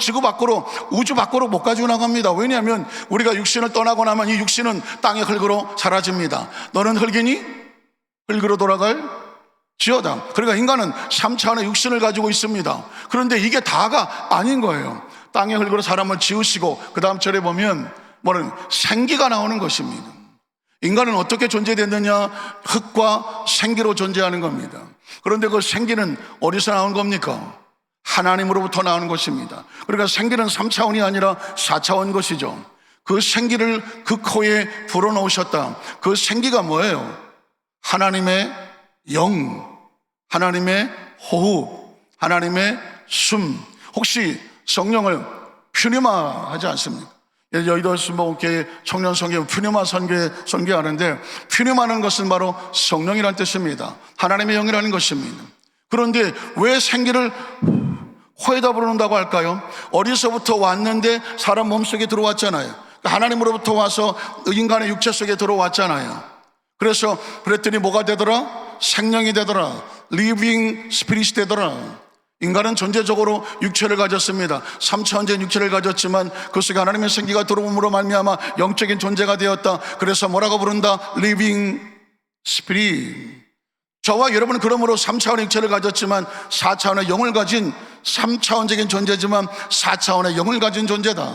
우주 밖으로 못 가지고 나갑니다. 왜냐하면 우리가 육신을 떠나고 나면 이 육신은 땅의 흙으로 사라집니다. 너는 흙이니? 흙으로 돌아갈 지어다. 그러니까 인간은 3차원의 육신을 가지고 있습니다. 그런데 이게 다가 아닌 거예요. 땅의 흙으로 사람을 지으시고 그 다음 절에 보면 생기가 나오는 것입니다. 인간은 어떻게 존재됐느냐? 흙과 생기로 존재하는 겁니다. 그런데 그 생기는 어디서 나온 겁니까? 하나님으로부터 나오는 것입니다. 그러니까 생기는 3차원이 아니라 4차원 것이죠. 그 생기를 그 코에 불어넣으셨다. 그 생기가 뭐예요? 하나님의 영, 하나님의 호흡, 하나님의 숨. 혹시 성령을 퓨니마하지 않습니까? 여의도 순복음교회 청년 선교 퓨니마 선교하는데 퓨니마는 것은 바로 성령이라는 뜻입니다. 하나님의 영이라는 것입니다. 그런데 왜 생기를 코에다 불어넣는다고 할까요? 어디서부터 왔는데 사람 몸속에 들어왔잖아요. 하나님으로부터 와서 인간의 육체 속에 들어왔잖아요. 그래서 그랬더니 뭐가 되더라? 생명이 되더라. 리빙 스피릿이 되더라. 인간은 전제적으로 육체를 가졌습니다. 3차원적인 육체를 가졌지만 그 속에 하나님의 생기가 들어옴으로 말미암아 영적인 존재가 되었다. 그래서 뭐라고 부른다? 리빙 스피릿. 저와 여러분은 그러므로 3차원의 육체를 가졌지만 4차원의 영을 가진 3차원적인 존재지만 4차원의 영을 가진 존재다.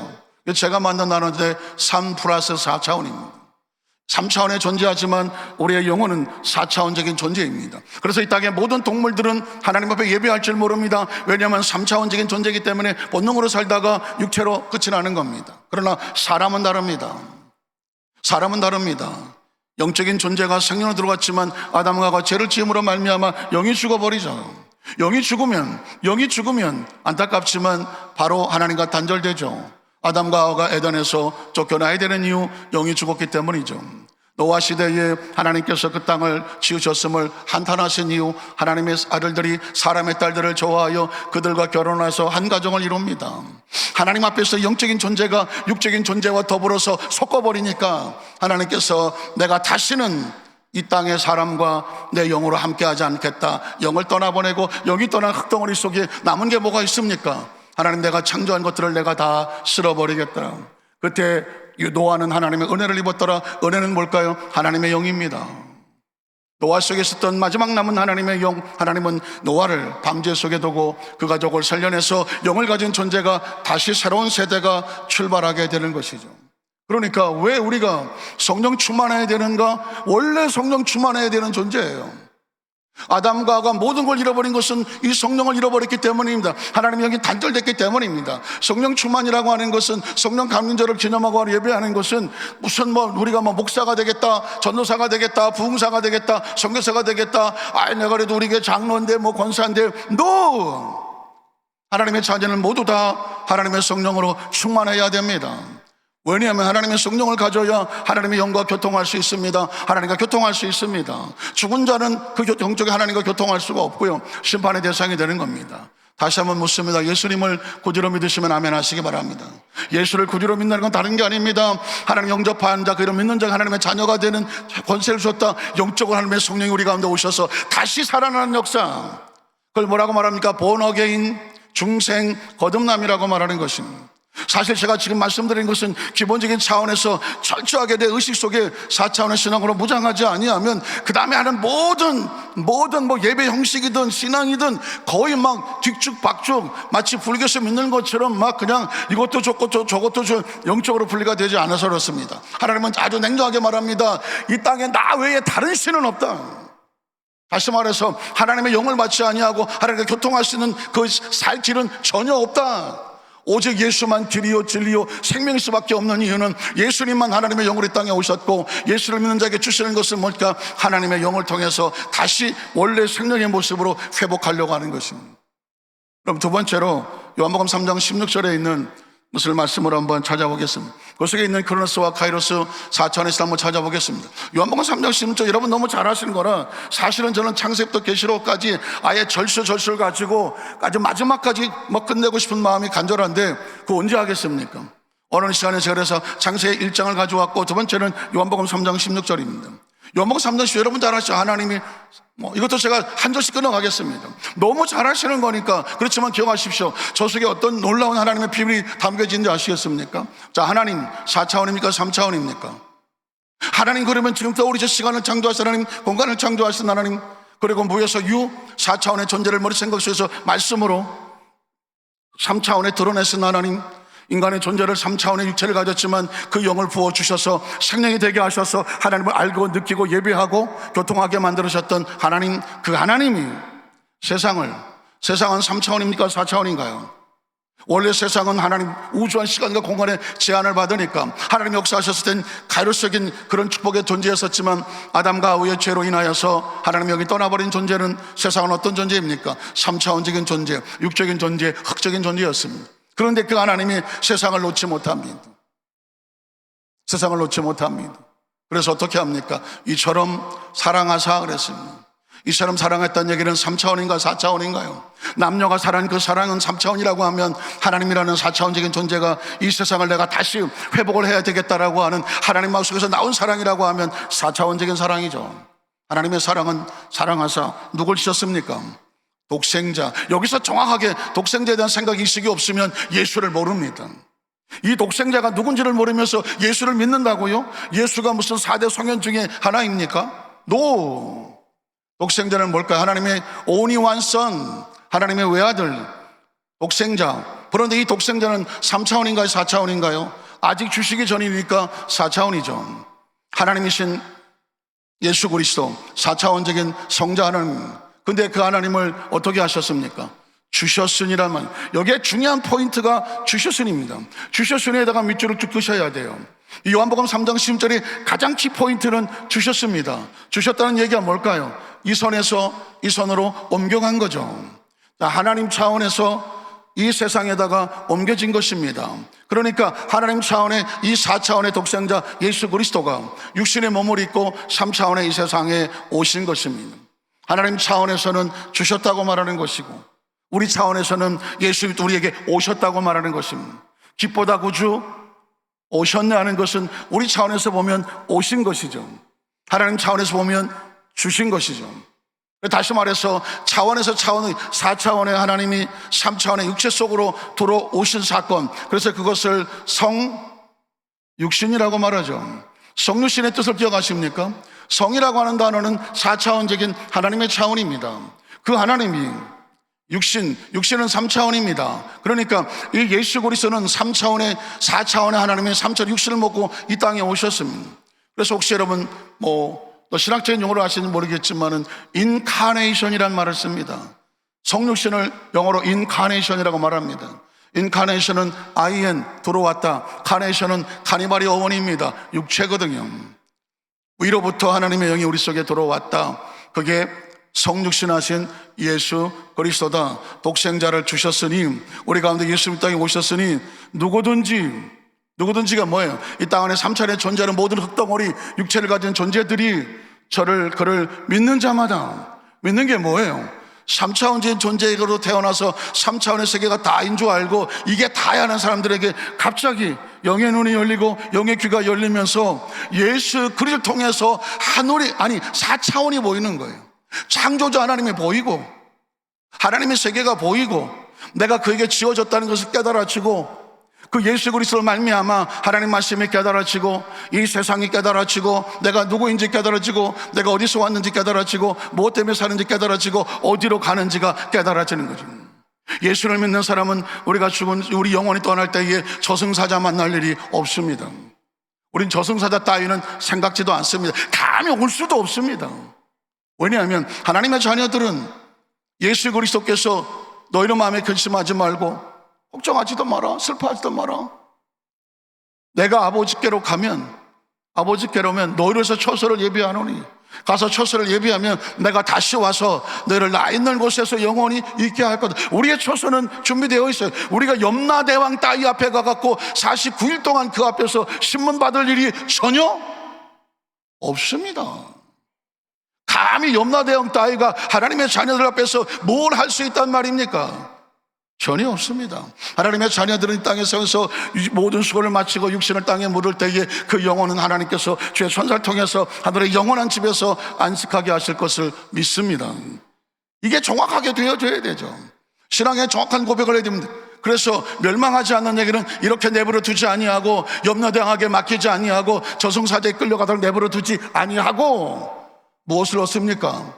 제가 만든 단어인데 3 플러스 4차원입니다. 3차원에 존재하지만 우리의 영혼은 4차원적인 존재입니다. 그래서 이 땅의 모든 동물들은 하나님 앞에 예배할 줄 모릅니다. 왜냐하면 3차원적인 존재이기 때문에 본능으로 살다가 육체로 끝이 나는 겁니다. 그러나 사람은 다릅니다. 사람은 다릅니다. 영적인 존재가 생명으로 들어갔지만 아담과 하와가 죄를 지음으로 말미암아 영이 죽어버리죠. 영이 죽으면 안타깝지만 바로 하나님과 단절되죠. 아담과 하와가 에덴에서 쫓겨나야 되는 이유, 영이 죽었기 때문이죠. 노아 시대에 하나님께서 그 땅을 지으셨음을 한탄하신 이유, 하나님의 아들들이 사람의 딸들을 좋아하여 그들과 결혼해서 한 가정을 이룹니다. 하나님 앞에서 영적인 존재가 육적인 존재와 더불어서 섞어버리니까 하나님께서 내가 다시는 이 땅의 사람과 내 영으로 함께하지 않겠다, 영을 떠나보내고 영이 떠난 흙덩어리 속에 남은 게 뭐가 있습니까? 하나님, 내가 창조한 것들을 내가 다 쓸어버리겠다. 그때 노아는 하나님의 은혜를 입었더라. 은혜는 뭘까요? 하나님의 영입니다. 노아 속에 있었던 마지막 남은 하나님의 영, 하나님은 노아를 방제 속에 두고 그 가족을 살려내서 영을 가진 존재가 다시 새로운 세대가 출발하게 되는 것이죠. 그러니까 왜 우리가 성령 충만해야 되는가? 원래 성령 충만해야 되는 존재예요. 아담과 하와가 모든 걸 잃어버린 것은 이 성령을 잃어버렸기 때문입니다. 하나님의 영이 단절됐기 때문입니다. 성령 충만이라고 하는 것은, 성령 강림절을 기념하고 예배하는 것은 무슨 우리가 목사가 되겠다, 전도사가 되겠다, 부흥사가 되겠다, 선교사가 되겠다, 내가 그래도 우리 교회 장로인데 권사인데, NO! 하나님의 자녀는 모두 다 하나님의 성령으로 충만해야 됩니다. 왜냐하면 하나님의 성령을 가져야 하나님의 영과 교통할 수 있습니다. 하나님과 교통할 수 있습니다. 죽은 자는 그 영적인 하나님과 교통할 수가 없고요, 심판의 대상이 되는 겁니다. 다시 한번 묻습니다. 예수님을 구주로 믿으시면 아멘 하시기 바랍니다. 예수를 구주로 믿는 건 다른 게 아닙니다. 하나님 영접한 자, 그를 믿는 자가 하나님의 자녀가 되는 권세를 주셨다. 영적으로 하나님의 성령이 우리 가운데 오셔서 다시 살아나는 역사, 그걸 뭐라고 말합니까? born again, 중생, 거듭남이라고 말하는 것입니다. 사실 제가 지금 말씀드린 것은 기본적인 차원에서 철저하게 내 의식 속에 4차원의 신앙으로 무장하지 아니하면 그 다음에 하는 모든 예배 형식이든 신앙이든 거의 막 뒤죽박죽, 마치 불교에서 믿는 것처럼 막 그냥 이것도 좋고 저것도 영적으로 분리가 되지 않아서 그렇습니다. 하나님은 아주 냉정하게 말합니다. 이 땅에 나 외에 다른 신은 없다. 다시 말해서 하나님의 영을 받지 아니하고 하나님과 교통할 수 있는 그 살 길은 전혀 없다. 오직 예수만 길이요 진리요 생명일 수밖에 없는 이유는 예수님만 하나님의 영으로 이 땅에 오셨고, 예수를 믿는 자에게 주시는 것은 뭘까? 하나님의 영을 통해서 다시 원래 생명의 모습으로 회복하려고 하는 것입니다. 그럼 두 번째로 요한복음 3장 16절에 있는 무슨 말씀을 한번 찾아보겠습니다. 그 속에 있는 크로노스와 카이로스 4차원에서 한번 찾아보겠습니다. 요한복음 3장 16절, 여러분 너무 잘 아시는 거라 사실은 저는 창세기부터 계시록까지 아예 절수를 가지고 아주 마지막까지 끝내고 싶은 마음이 간절한데 그거 언제 하겠습니까? 어느 시간에 제가 그래서 창세기 1장을 가져왔고, 두 번째는 요한복음 3장 16절입니다. 요한복음 3장 16절 여러분 잘 아시죠? 하나님이 이것도 제가 한 절씩 끊어가겠습니다. 너무 잘하시는 거니까. 그렇지만 기억하십시오. 저 속에 어떤 놀라운 하나님의 비밀이 담겨진지 아시겠습니까? 자, 하나님 4차원입니까? 3차원입니까? 하나님, 그러면 지금 떠오르죠. 시간을 창조하신 하나님, 공간을 창조하신 하나님, 그리고 무에서 유 4차원의 존재를 머리 생각 속에서 말씀으로 3차원에 드러내신 하나님, 인간의 존재를 3차원의 육체를 가졌지만 그 영을 부어주셔서 생명이 되게 하셔서 하나님을 알고 느끼고 예배하고 교통하게 만들으셨던 하나님, 그 하나님이 세상은 3차원입니까? 4차원인가요? 원래 세상은 하나님 우주한 시간과 공간의 제한을 받으니까 하나님 역사하셨을 땐 가이로스적인 그런 축복의 존재였었지만, 아담과 하와의 죄로 인하여서 하나님 여기 떠나버린 존재는, 세상은 어떤 존재입니까? 3차원적인 존재, 육적인 존재, 흙적인 존재였습니다. 그런데 그 하나님이 세상을 놓지 못합니다. 세상을 놓지 못합니다. 그래서 어떻게 합니까? 이처럼 사랑하사 그랬습니다. 이처럼 사랑했다는 얘기는 3차원인가 4차원인가요? 남녀가 사랑한 그 사랑은 3차원이라고 하면 하나님이라는 4차원적인 존재가 이 세상을 내가 다시 회복을 해야 되겠다라고 하는 하나님 마음속에서 나온 사랑이라고 하면 4차원적인 사랑이죠. 하나님의 사랑은 사랑하사 누굴 주셨습니까? 독생자. 여기서 정확하게 독생자에 대한 생각 이식이 없으면 예수를 모릅니다. 이 독생자가 누군지를 모르면서 예수를 믿는다고요? 예수가 무슨 4대 성현 중에 하나입니까? 노! 독생자는 뭘까요? 하나님의 only one son, 하나님의 외아들, 독생자. 그런데 이 독생자는 3차원인가요? 4차원인가요? 아직 주시기 전이니까 4차원이죠. 하나님이신 예수 그리스도, 4차원적인 성자 하나님. 근데 그 하나님을 어떻게 하셨습니까? 주셨으니라면, 여기에 중요한 포인트가 주셨으니입니다. 주셨으니에다가 밑줄을 쭉 끄셔야 돼요. 이 요한복음 3장 10절에 가장 키포인트는 주셨습니다. 주셨다는 얘기가 뭘까요? 이 선에서 이 선으로 옮겨간 거죠. 하나님 차원에서 이 세상에다가 옮겨진 것입니다. 그러니까 하나님 차원의 이 4차원의 독생자 예수 그리스도가 육신의 몸을 입고 3차원의 이 세상에 오신 것입니다. 하나님 차원에서는 주셨다고 말하는 것이고, 우리 차원에서는 예수 우리에게 오셨다고 말하는 것입니다. 기쁘다 구주 오셨냐는 것은 우리 차원에서 보면 오신 것이죠. 하나님 차원에서 보면 주신 것이죠. 다시 말해서 차원에서 차원의 4차원의 하나님이 3차원의 육체 속으로 들어오신 사건, 그래서 그것을 성육신이라고 말하죠. 성육신의 뜻을 기억하십니까? 성이라고 하는 단어는 4차원적인 하나님의 차원입니다. 그 하나님이 육신은 3차원입니다. 그러니까 이 예수 그리스도는 3차원의 4차원의 하나님의 3차원 육신을 먹고 이 땅에 오셨습니다. 그래서 혹시 여러분 또 신학적인 용어로 아시는지 모르겠지만은 인카네이션이라는 말을 씁니다. 성육신을 영어로 인카네이션이라고 말합니다. 인카네이션은 IN 들어왔다, 카네이션은 카니발의 어원입니다. 육체거든요. 위로부터 하나님의 영이 우리 속에 들어왔다. 그게 성육신하신 예수 그리스도다. 독생자를 주셨으니, 우리 가운데 예수님 땅에 오셨으니 누구든지가 뭐예요? 이 땅 안에 3차례 존재하는 모든 흙덩어리 육체를 가진 존재들이 그를 믿는 자마다, 믿는 게 뭐예요? 3차원적인 존재로 태어나서 3차원의 세계가 다인 줄 알고 이게 다야 하는 사람들에게 갑자기 영의 눈이 열리고 영의 귀가 열리면서 예수 그리스도를 통해서 하늘이, 아니 4차원이 보이는 거예요. 창조주 하나님이 보이고 하나님의 세계가 보이고 내가 그에게 지어졌다는 것을 깨달아지고, 그 예수 그리스도를 말미암아 하나님 말씀이 깨달아지고 이 세상이 깨달아지고 내가 누구인지 깨달아지고 내가 어디서 왔는지 깨달아지고 무엇 때문에 사는지 깨달아지고 어디로 가는지가 깨달아지는 거죠. 예수를 믿는 사람은 우리가 죽은 우리 영혼이 떠날 때에 저승사자 만날 일이 없습니다. 우린 저승사자 따위는 생각지도 않습니다. 감이 올 수도 없습니다. 왜냐하면 하나님의 자녀들은 예수 그리스도께서 너희는 마음에 근심하지 말고 걱정하지도 마라, 슬퍼하지도 마라. 내가 아버지께로 아버지께로면 너희를 위해서 처소를 예비하노니, 가서 처소를 예비하면 내가 다시 와서 너희를 나 있는 곳에서 영원히 있게 할 거다. 우리의 처소는 준비되어 있어요. 우리가 염라대왕 따위 앞에 가갖고 49일 동안 그 앞에서 신문 받을 일이 전혀 없습니다. 감히 염라대왕 따위가 하나님의 자녀들 앞에서 뭘 할 수 있단 말입니까? 전혀 없습니다. 하나님의 자녀들은 이 땅에 서서 모든 수고를 마치고 육신을 땅에 물을 때에 그 영혼은 하나님께서 주의 천사를 통해서 하늘의 영원한 집에서 안식하게 하실 것을 믿습니다. 이게 정확하게 되어져야 되죠. 신앙의 정확한 고백을 해야 됩니다. 그래서 멸망하지 않는 얘기는 이렇게 내버려 두지 아니하고 염라대왕에게 맡기지 아니하고 저승사자에 끌려가도록 내버려 두지 아니하고 무엇을 얻습니까?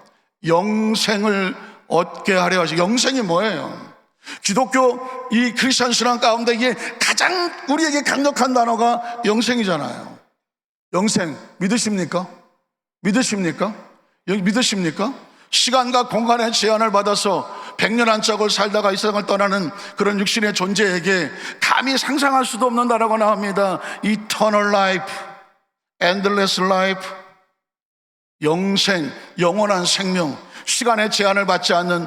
영생을 얻게 하려 하시. 영생이 뭐예요? 기독교 이 크리스천 신앙 가운데 이게 가장 우리에게 강력한 단어가 영생이잖아요. 영생 믿으십니까? 믿으십니까? 믿으십니까? 시간과 공간의 제한을 받아서 100년 한짝을 살다가 이 세상을 떠나는 그런 육신의 존재에게 감히 상상할 수도 없는 단어가 나옵니다. Eternal life, endless life, 영생, 영원한 생명, 시간의 제한을 받지 않는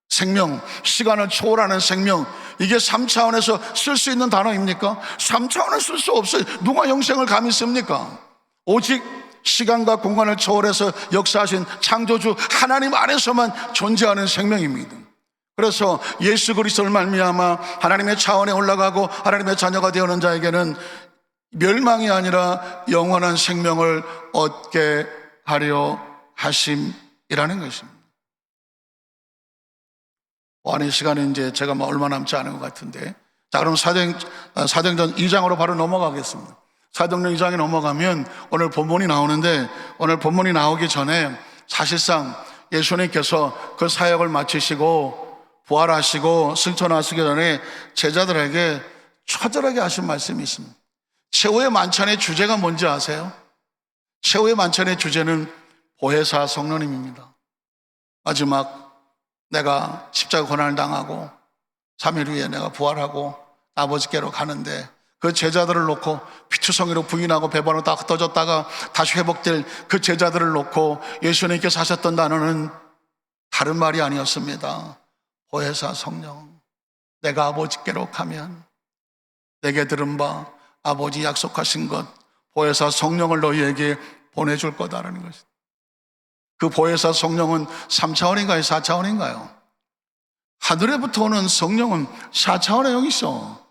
생명, 시간을 초월하는 생명. 이게 3차원에서 쓸 수 있는 단어입니까? 3차원을 쓸 수 없어요. 누가 영생을 감히 씁니까? 오직 시간과 공간을 초월해서 역사하신 창조주 하나님 안에서만 존재하는 생명입니다. 그래서 예수 그리스도를 말미암아 하나님의 차원에 올라가고 하나님의 자녀가 되어는 자에게는 멸망이 아니라 영원한 생명을 얻게 하려 하심이라는 것입니다. 보안의 시간은 이제 제가 얼마 남지 않은 것 같은데, 자, 그럼 사도행전 2장으로 바로 넘어가겠습니다. 사도행전 2장에 넘어가면 오늘 본문이 나오는데, 오늘 본문이 나오기 전에 사실상 예수님께서 그 사역을 마치시고 부활하시고 승천하시기 전에 제자들에게 처절하게 하신 말씀이 있습니다. 최후의 만찬의 주제가 뭔지 아세요? 최후의 만찬의 주제는 보혜사 성령님입니다. 마지막 내가 십자가 고난을 당하고 3일 후에 내가 부활하고 아버지께로 가는데 그 제자들을 놓고 피투성이로 부인하고 배반으로 다 흩어졌다가 다시 회복될 그 제자들을 놓고 예수님께서 하셨던 단어는 다른 말이 아니었습니다. 보혜사 성령, 내가 아버지께로 가면 내게 들은 바 아버지 약속하신 것 보혜사 성령을 너희에게 보내줄 거다라는 것입니다. 그 보혜사 성령은 3차원인가요? 4차원인가요? 하늘에부터 오는 성령은 4차원의 영이죠.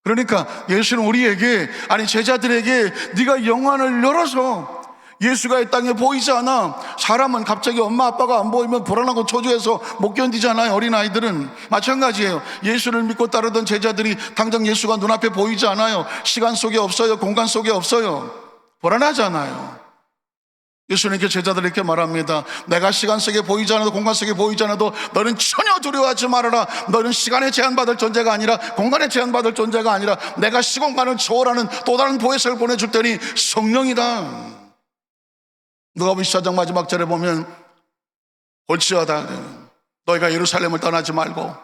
그러니까 예수는 우리에게, 아니 제자들에게, 네가 영안을 열어서 예수가 이 땅에 보이지 않아. 사람은 갑자기 엄마 아빠가 안 보이면 불안하고 초조해서 못 견디잖아요. 어린아이들은 마찬가지예요. 예수를 믿고 따르던 제자들이 당장 예수가 눈앞에 보이지 않아요. 시간 속에 없어요. 공간 속에 없어요. 불안하잖아요. 예수님께 제자들에게 말합니다. 내가 시간 속에 보이지 않아도 공간 속에 보이지 않아도 너는 전혀 두려워하지 말아라. 너는 시간에 제한받을 존재가 아니라 공간에 제한받을 존재가 아니라 내가 시공간을 초월하는 또 다른 보혜사를 보내줄 테니 성령이다. 누가복음 14장 마지막 절에 보면 올지어다 너희가 예루살렘을 떠나지 말고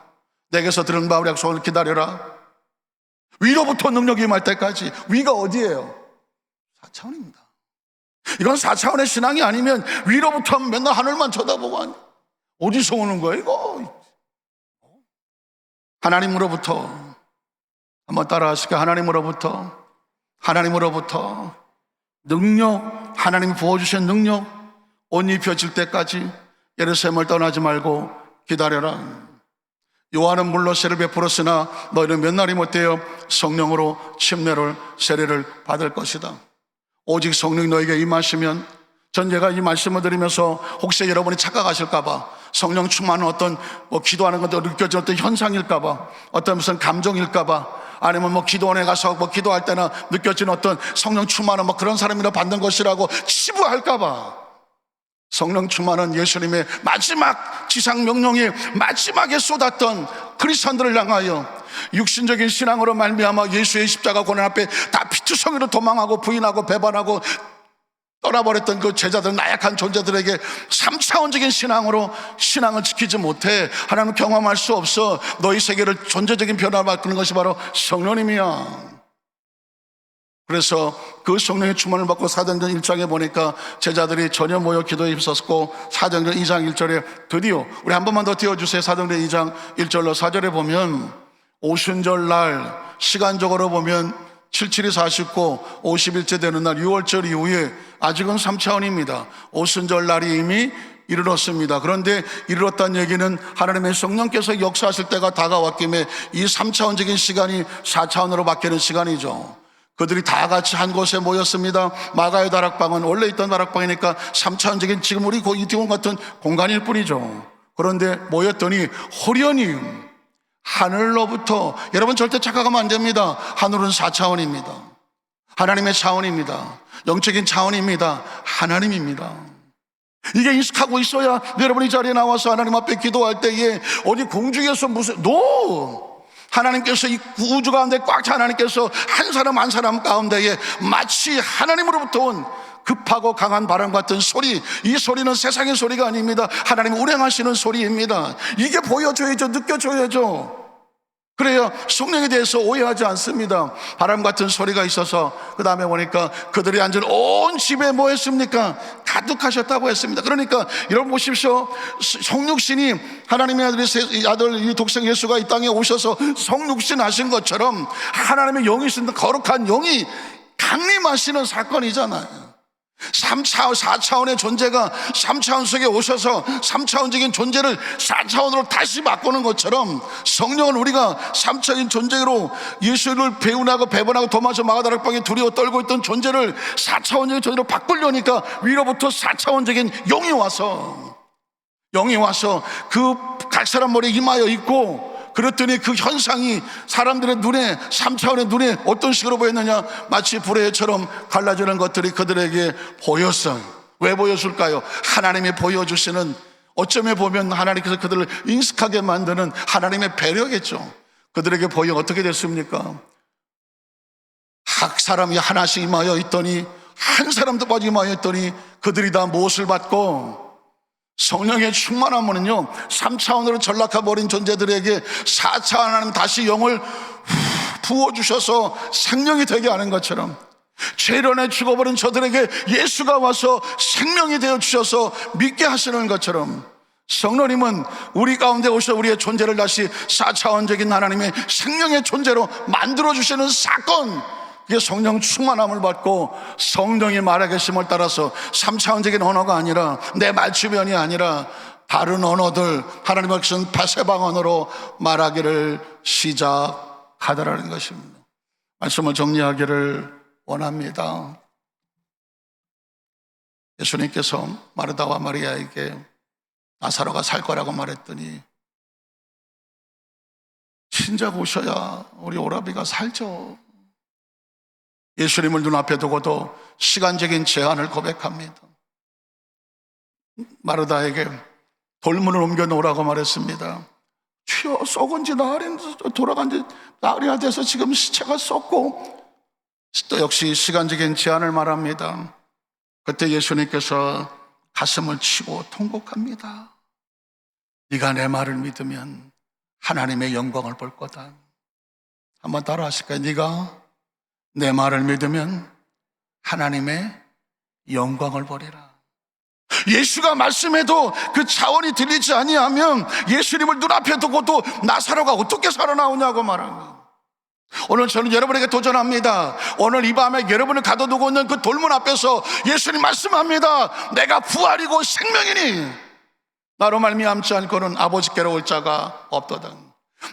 내게서 들은 바울 약속을 기다려라. 위로부터 능력이 임할 때까지. 위가 어디예요? 4차원입니다. 이건 4차원의 신앙이 아니면 위로부터 하면 맨날 하늘만 쳐다보고 어디서 오는 거야 이거? 하나님으로부터. 한번 따라하실까요? 하나님으로부터 능력, 하나님이 부어주신 능력 옷 입혀질 때까지 예루살렘을 떠나지 말고 기다려라. 요한은 물로 세례를 베풀었으나 너희는 몇 날이 못되어 성령으로 침례를 세례를 받을 것이다. 오직 성령이 너에게 임하시면, 전 제가 이 말씀을 드리면서 혹시 여러분이 착각하실까봐 성령 충만은 어떤 기도하는 것도 느껴지는 어떤 현상일까봐, 어떤 무슨 감정일까봐, 아니면 기도원에 가서 기도할 때나 느껴지는 어떤 성령 충만은 그런 사람이라 받는 것이라고 치부할까봐. 성령 충만은 예수님의 마지막 지상 명령이 마지막에 쏟았던 그리스도인들을 향하여 육신적인 신앙으로 말미암아 예수의 십자가 고난 앞에 다 피투성이로 도망하고 부인하고 배반하고 떠나버렸던 그 제자들, 나약한 존재들에게 3차원적인 신앙으로 신앙을 지키지 못해 하나님 경험할 수 없어 너희 세계를 존재적인 변화를 바꾸는 것이 바로 성령님이야. 그래서 그 성령의 충만을 받고 사도행전 1장에 보니까 제자들이 전혀 모여 기도에 힘썼고 사도행전 2장 1절에 드디어, 우리 한 번만 더 띄워주세요. 사도행전 2장 1절로 4절에 보면 오순절 날, 시간적으로 보면 77이 49, 50일째 되는 날 6월절 이후에 아직은 3차원입니다. 오순절 날이 이미 이르렀습니다. 그런데 이르렀다는 얘기는 하나님의 성령께서 역사하실 때가 다가왔기에 이 3차원적인 시간이 4차원으로 바뀌는 시간이죠. 그들이 다 같이 한 곳에 모였습니다. 마가의 다락방은 원래 있던 다락방이니까 3차원적인 지금 우리 이태원 같은 공간일 뿐이죠. 그런데 모였더니 호련히 하늘로부터, 여러분 절대 착각하면 안 됩니다. 하늘은 4차원입니다. 하나님의 차원입니다. 영적인 차원입니다. 하나님입니다. 이게 인식하고 있어야 여러분이 자리에 나와서 하나님 앞에 기도할 때에 어디 공중에서 무슨 하나님께서 이 우주 가운데 꽉 차 하나님께서 한 사람 한 사람 가운데에 마치 하나님으로부터 온 급하고 강한 바람 같은 소리, 이 소리는 세상의 소리가 아닙니다. 하나님이 운행하시는 소리입니다. 이게 보여줘야죠. 느껴줘야죠. 그래야 성령에 대해서 오해하지 않습니다. 바람 같은 소리가 있어서 그 다음에 보니까 그들이 앉은 온 집에 뭐 했습니까? 가득하셨다고 했습니다. 그러니까 여러분 보십시오. 성육신이 하나님의 아들 이 독생 예수가 이 땅에 오셔서 성육신 하신 것처럼 하나님의 영이신 거룩한 영이 강림하시는 사건이잖아요. 4차원의 존재가 3차원 속에 오셔서 3차원적인 존재를 4차원으로 다시 바꾸는 것처럼 성령은 우리가 3차원적인 존재로 예수를 배운하고 배반하고 도마서 마가다락방에 두려워 떨고 있던 존재를 4차원적인 존재로 바꾸려니까 위로부터 4차원적인 영이 와서 그 각 사람 머리에 임하여 있고, 그랬더니 그 현상이 사람들의 눈에, 3차원의 눈에 어떤 식으로 보였느냐? 마치 불의 해처럼 갈라지는 것들이 그들에게 보였어요. 왜 보였을까요? 하나님이 보여주시는, 어쩌면 보면 하나님께서 그들을 인식하게 만드는 하나님의 배려겠죠. 그들에게 보여 어떻게 됐습니까? 각 사람이 하나씩 임하여 있더니, 한 사람도 빠지게 임하여 있더니 그들이 다 무엇을 받고, 성령의 충만함은요 3차원으로 전락해버린 존재들에게 4차원 하나님 다시 영을 부어주셔서 생명이 되게 하는 것처럼, 죄로 인해 죽어버린 저들에게 예수가 와서 생명이 되어 주셔서 믿게 하시는 것처럼, 성령님은 우리 가운데 오셔 우리의 존재를 다시 4차원적인 하나님의 생명의 존재로 만들어주시는 사건, 이게 성령 충만함을 받고 성령이 말하 계심을 따라서 3차원적인 언어가 아니라, 내 말주변이 아니라 다른 언어들, 하나님의 백성 바세방 언어로 말하기를 시작하더라는 것입니다. 말씀을 정리하기를 원합니다. 예수님께서 마르다와 마리아에게 나사로가 살 거라고 말했더니, 진작 오셔야 우리 오라비가 살죠. 예수님을 눈앞에 두고도 시간적인 제한을 고백합니다. 마르다에게 돌문을 옮겨 놓으라고 말했습니다. 주여, 썩은 지 나흘이 돌아간 지 나흘이나 돼서 지금 시체가 썩고, 또 역시 시간적인 제한을 말합니다. 그때 예수님께서 가슴을 치고 통곡합니다. 네가 내 말을 믿으면 하나님의 영광을 볼 거다. 한번 따라 하실까요? 네가 내 말을 믿으면 하나님의 영광을 보리라. 예수가 말씀해도 그 차원이 들리지 아니하면 예수님을 눈앞에 두고도 나사로가 어떻게 살아나오냐고 말합니다. 오늘 저는 여러분에게 도전합니다. 오늘 이 밤에 여러분을 가둬두고 있는 그 돌문 앞에서 예수님 말씀합니다. 내가 부활이고 생명이니 나로 말미암지 않고는 아버지께로 올 자가 없도다.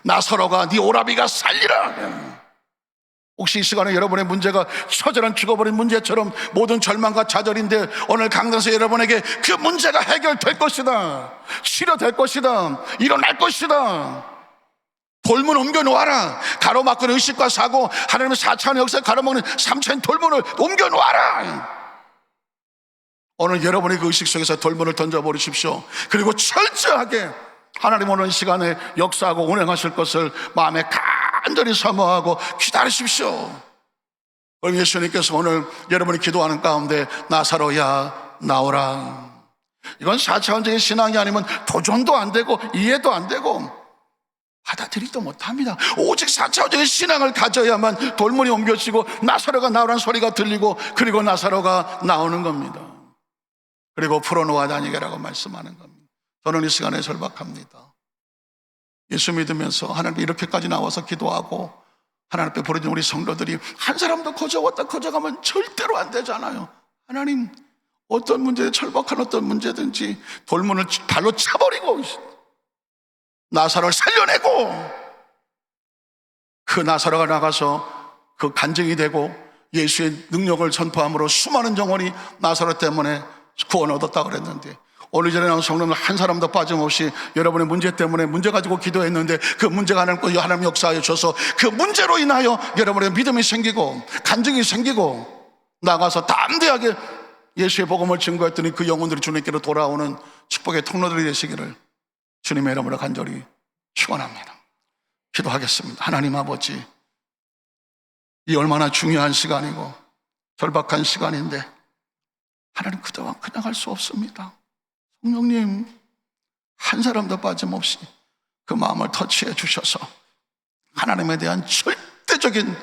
나사로가 네 오라비가 살리라. 혹시 이 시간에 여러분의 문제가 처절한 죽어버린 문제처럼 모든 절망과 좌절인데, 오늘 강단에서 여러분에게 그 문제가 해결될 것이다, 치료될 것이다, 일어날 것이다. 돌문 옮겨 놓아라. 가로막는 의식과 사고, 하나님의 4차원의 역사에 가로막는 3차원 돌문을 옮겨 놓아라. 오늘 여러분의 그 의식 속에서 돌문을 던져버리십시오. 그리고 철저하게 하나님 오늘 이 시간에 역사하고 운행하실 것을 마음에 간절히 사모하고 기다리십시오. 그럼 예수님께서 오늘 여러분이 기도하는 가운데 나사로야 나오라, 이건 4차원적인 신앙이 아니면 도전도 안 되고 이해도 안 되고 받아들이지도 못합니다. 오직 4차원적인 신앙을 가져야만 돌문이 옮겨지고 나사로가 나오라는 소리가 들리고, 그리고 나사로가 나오는 겁니다. 그리고 풀어놓아 다니게라고 말씀하는 겁니다. 저는 이 시간에 절박합니다. 예수 믿으면서 하나님 이렇게까지 나와서 기도하고 하나님 앞에 부르짖는 우리 성도들이 한 사람도 거저왔다 거저가면 절대로 안 되잖아요. 하나님, 어떤 문제, 절박한 어떤 문제든지 돌문을 발로 차버리고 나사로를 살려내고, 그 나사로가 나가서 그 간증이 되고 예수의 능력을 선포함으로 수많은 영혼이 나사로 때문에 구원을 얻었다고 그랬는데, 오늘 전에 나온 성도들 한 사람도 빠짐없이 여러분의 문제 때문에 문제 가지고 기도했는데, 그 문제가 하나님 역사하여 주셔서 그 문제로 인하여 여러분의 믿음이 생기고 간증이 생기고 나가서 담대하게 예수의 복음을 증거했더니 그 영혼들이 주님께로 돌아오는 축복의 통로들이 되시기를 주님의 이름으로 간절히 축원합니다. 기도하겠습니다. 하나님 아버지, 이 얼마나 중요한 시간이고 절박한 시간인데 하나님, 그동안 그냥 할 수 없습니다. 성령님, 한 사람도 빠짐없이 그 마음을 터치해 주셔서 하나님에 대한 절대적인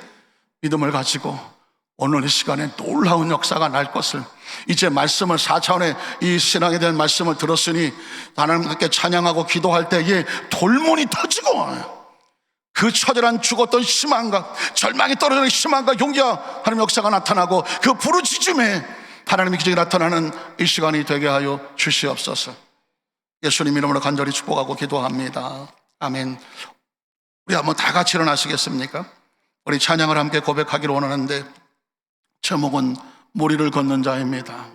믿음을 가지고 오늘 이 시간에 놀라운 역사가 날 것을, 이제 말씀을 4차원의 이 신앙에 대한 말씀을 들었으니 하나님께 찬양하고 기도할 때에 돌문이 터지고 그 처절한 죽었던 희망과 절망이 떨어지는 희망과 용기와 하나님의 역사가 나타나고 그 부르짖음에 하나님의 기적이 나타나는 이 시간이 되게 하여 주시옵소서. 예수님 이름으로 간절히 축복하고 기도합니다. 아멘. 우리 한번 다 같이 일어나시겠습니까? 우리 찬양을 함께 고백하기를 원하는데, 제목은 무리를 걷는 자입니다.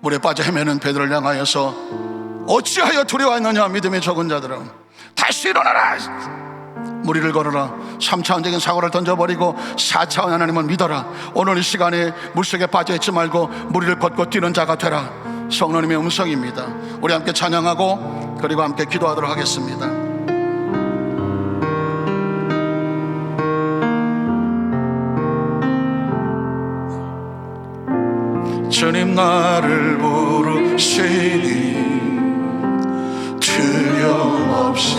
물에 빠져 헤매는 베드로를 향하여서 어찌하여 두려워하느냐 믿음이 적은 자들아, 다시 일어나라. 무리를 걸어라. 3차원적인 사고를 던져버리고 4차원 하나님을 믿어라. 오늘 이 시간에 물속에 빠져있지 말고 무리를 걷고 뛰는 자가 되라. 성령님의 음성입니다. 우리 함께 찬양하고 그리고 함께 기도하도록 하겠습니다. 주님 나를 부르시니 두려움 없이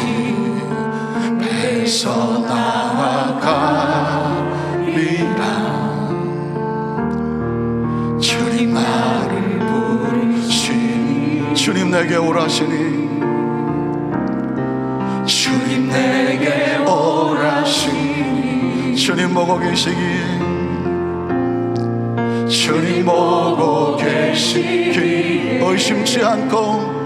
배서 나아가 주님 내게 오라시니 주님 내게 오라시니 주님 보고 계시기에 주님 보고 계시기에 의심치 않고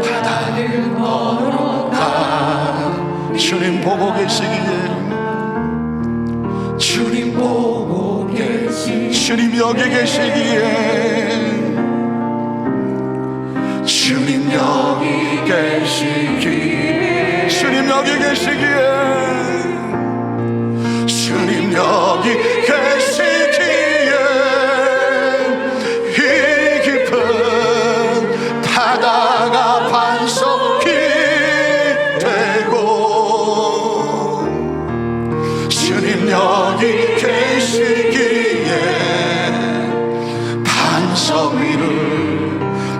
바다를 걸어가 주님 보고 계시기에 주님 보고 계시기에 주님 여기 계시기에 주님 여기 계시기에 주님 여기 계시기에 주님 여기 계시기에 이 깊은 바다가 반석이 되고 주님 여기 계시기에 반석 위를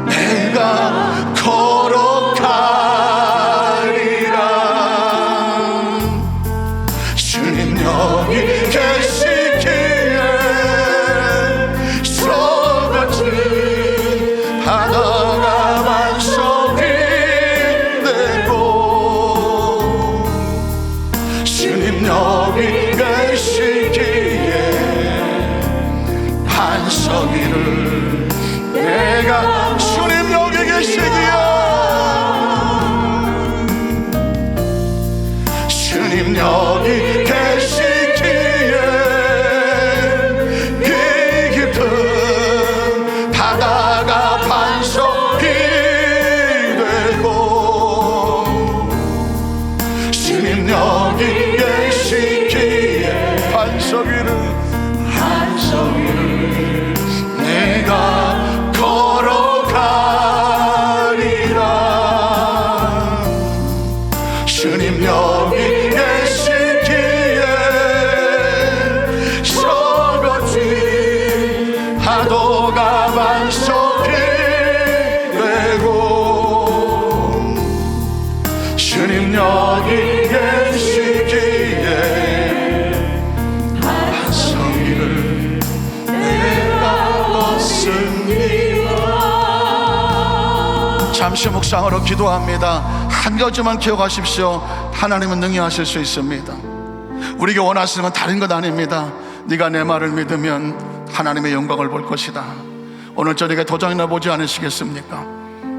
내가 걸어가리라 주님 여기 계시기에 썩어진 바다가 반석이 되고 주님 여기 계시기에 반석 위를 내가 주님 여기 계시기에 주님 여기 계시기에 이 깊은 바다가 반석이 되고 주님 여기 계시기에 반석 위를 내가 걸어가리라 주님 여기 계시기에 썩어진 파도가 반석이 되고 주님 여기 계시기에 반석 위를 내가 걷습니다. 잠시 묵상으로 기도합니다. 한 가지만 기억하십시오. 하나님은 능히 하실 수 있습니다. 우리가 원하시는 건 다른 것 아닙니다. 네가 내 말을 믿으면 하나님의 영광을 볼 것이다. 오늘 저녁에 도장이나 보지 않으시겠습니까?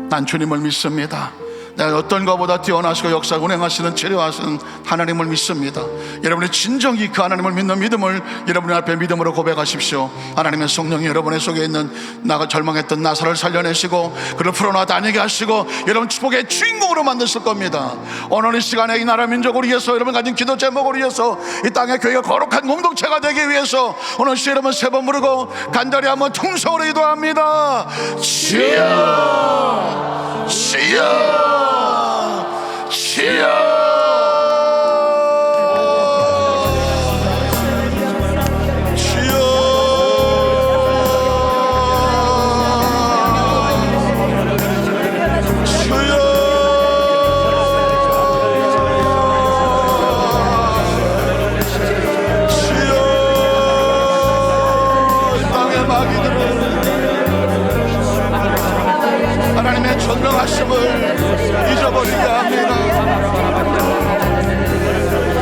난 주님을 믿습니다. 내가 어떤 것보다 뛰어나시고 역사 운행하시는 치료하시는 하나님을 믿습니다. 여러분의 진정이 그 하나님을 믿는 믿음을 여러분의 앞에 믿음으로 고백하십시오. 하나님의 성령이 여러분의 속에 있는 나가 절망했던 나사를 살려내시고 그를 풀어놔 다니게 하시고 여러분 축복의 주인공으로 만드실 겁니다. 오늘 이 시간에 이 나라 민족을 위해서 여러분 가진 기도 제목을 위해서 이 땅의 교회가 거룩한 공동체가 되기 위해서 오늘 시 여러분 세 번 부르고 간절히 한번 통성으로 기도합니다. 주여 주여 주여 하나님의 전능하심을 잊어버리게 합니다.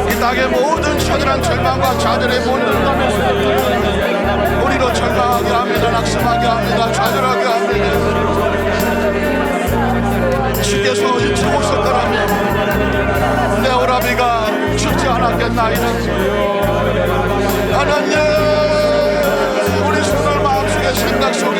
이 땅의 모든 처절한 절망과 좌절의 모든 우리로 절망하게 합니다. 낙심하게 합니다. 좌절하게 합니다. 주께서 잊지 오셨더라면 내 오라비가 죽지 않았겠나이다. 하나님 우리 손을 마음속에 생각 속에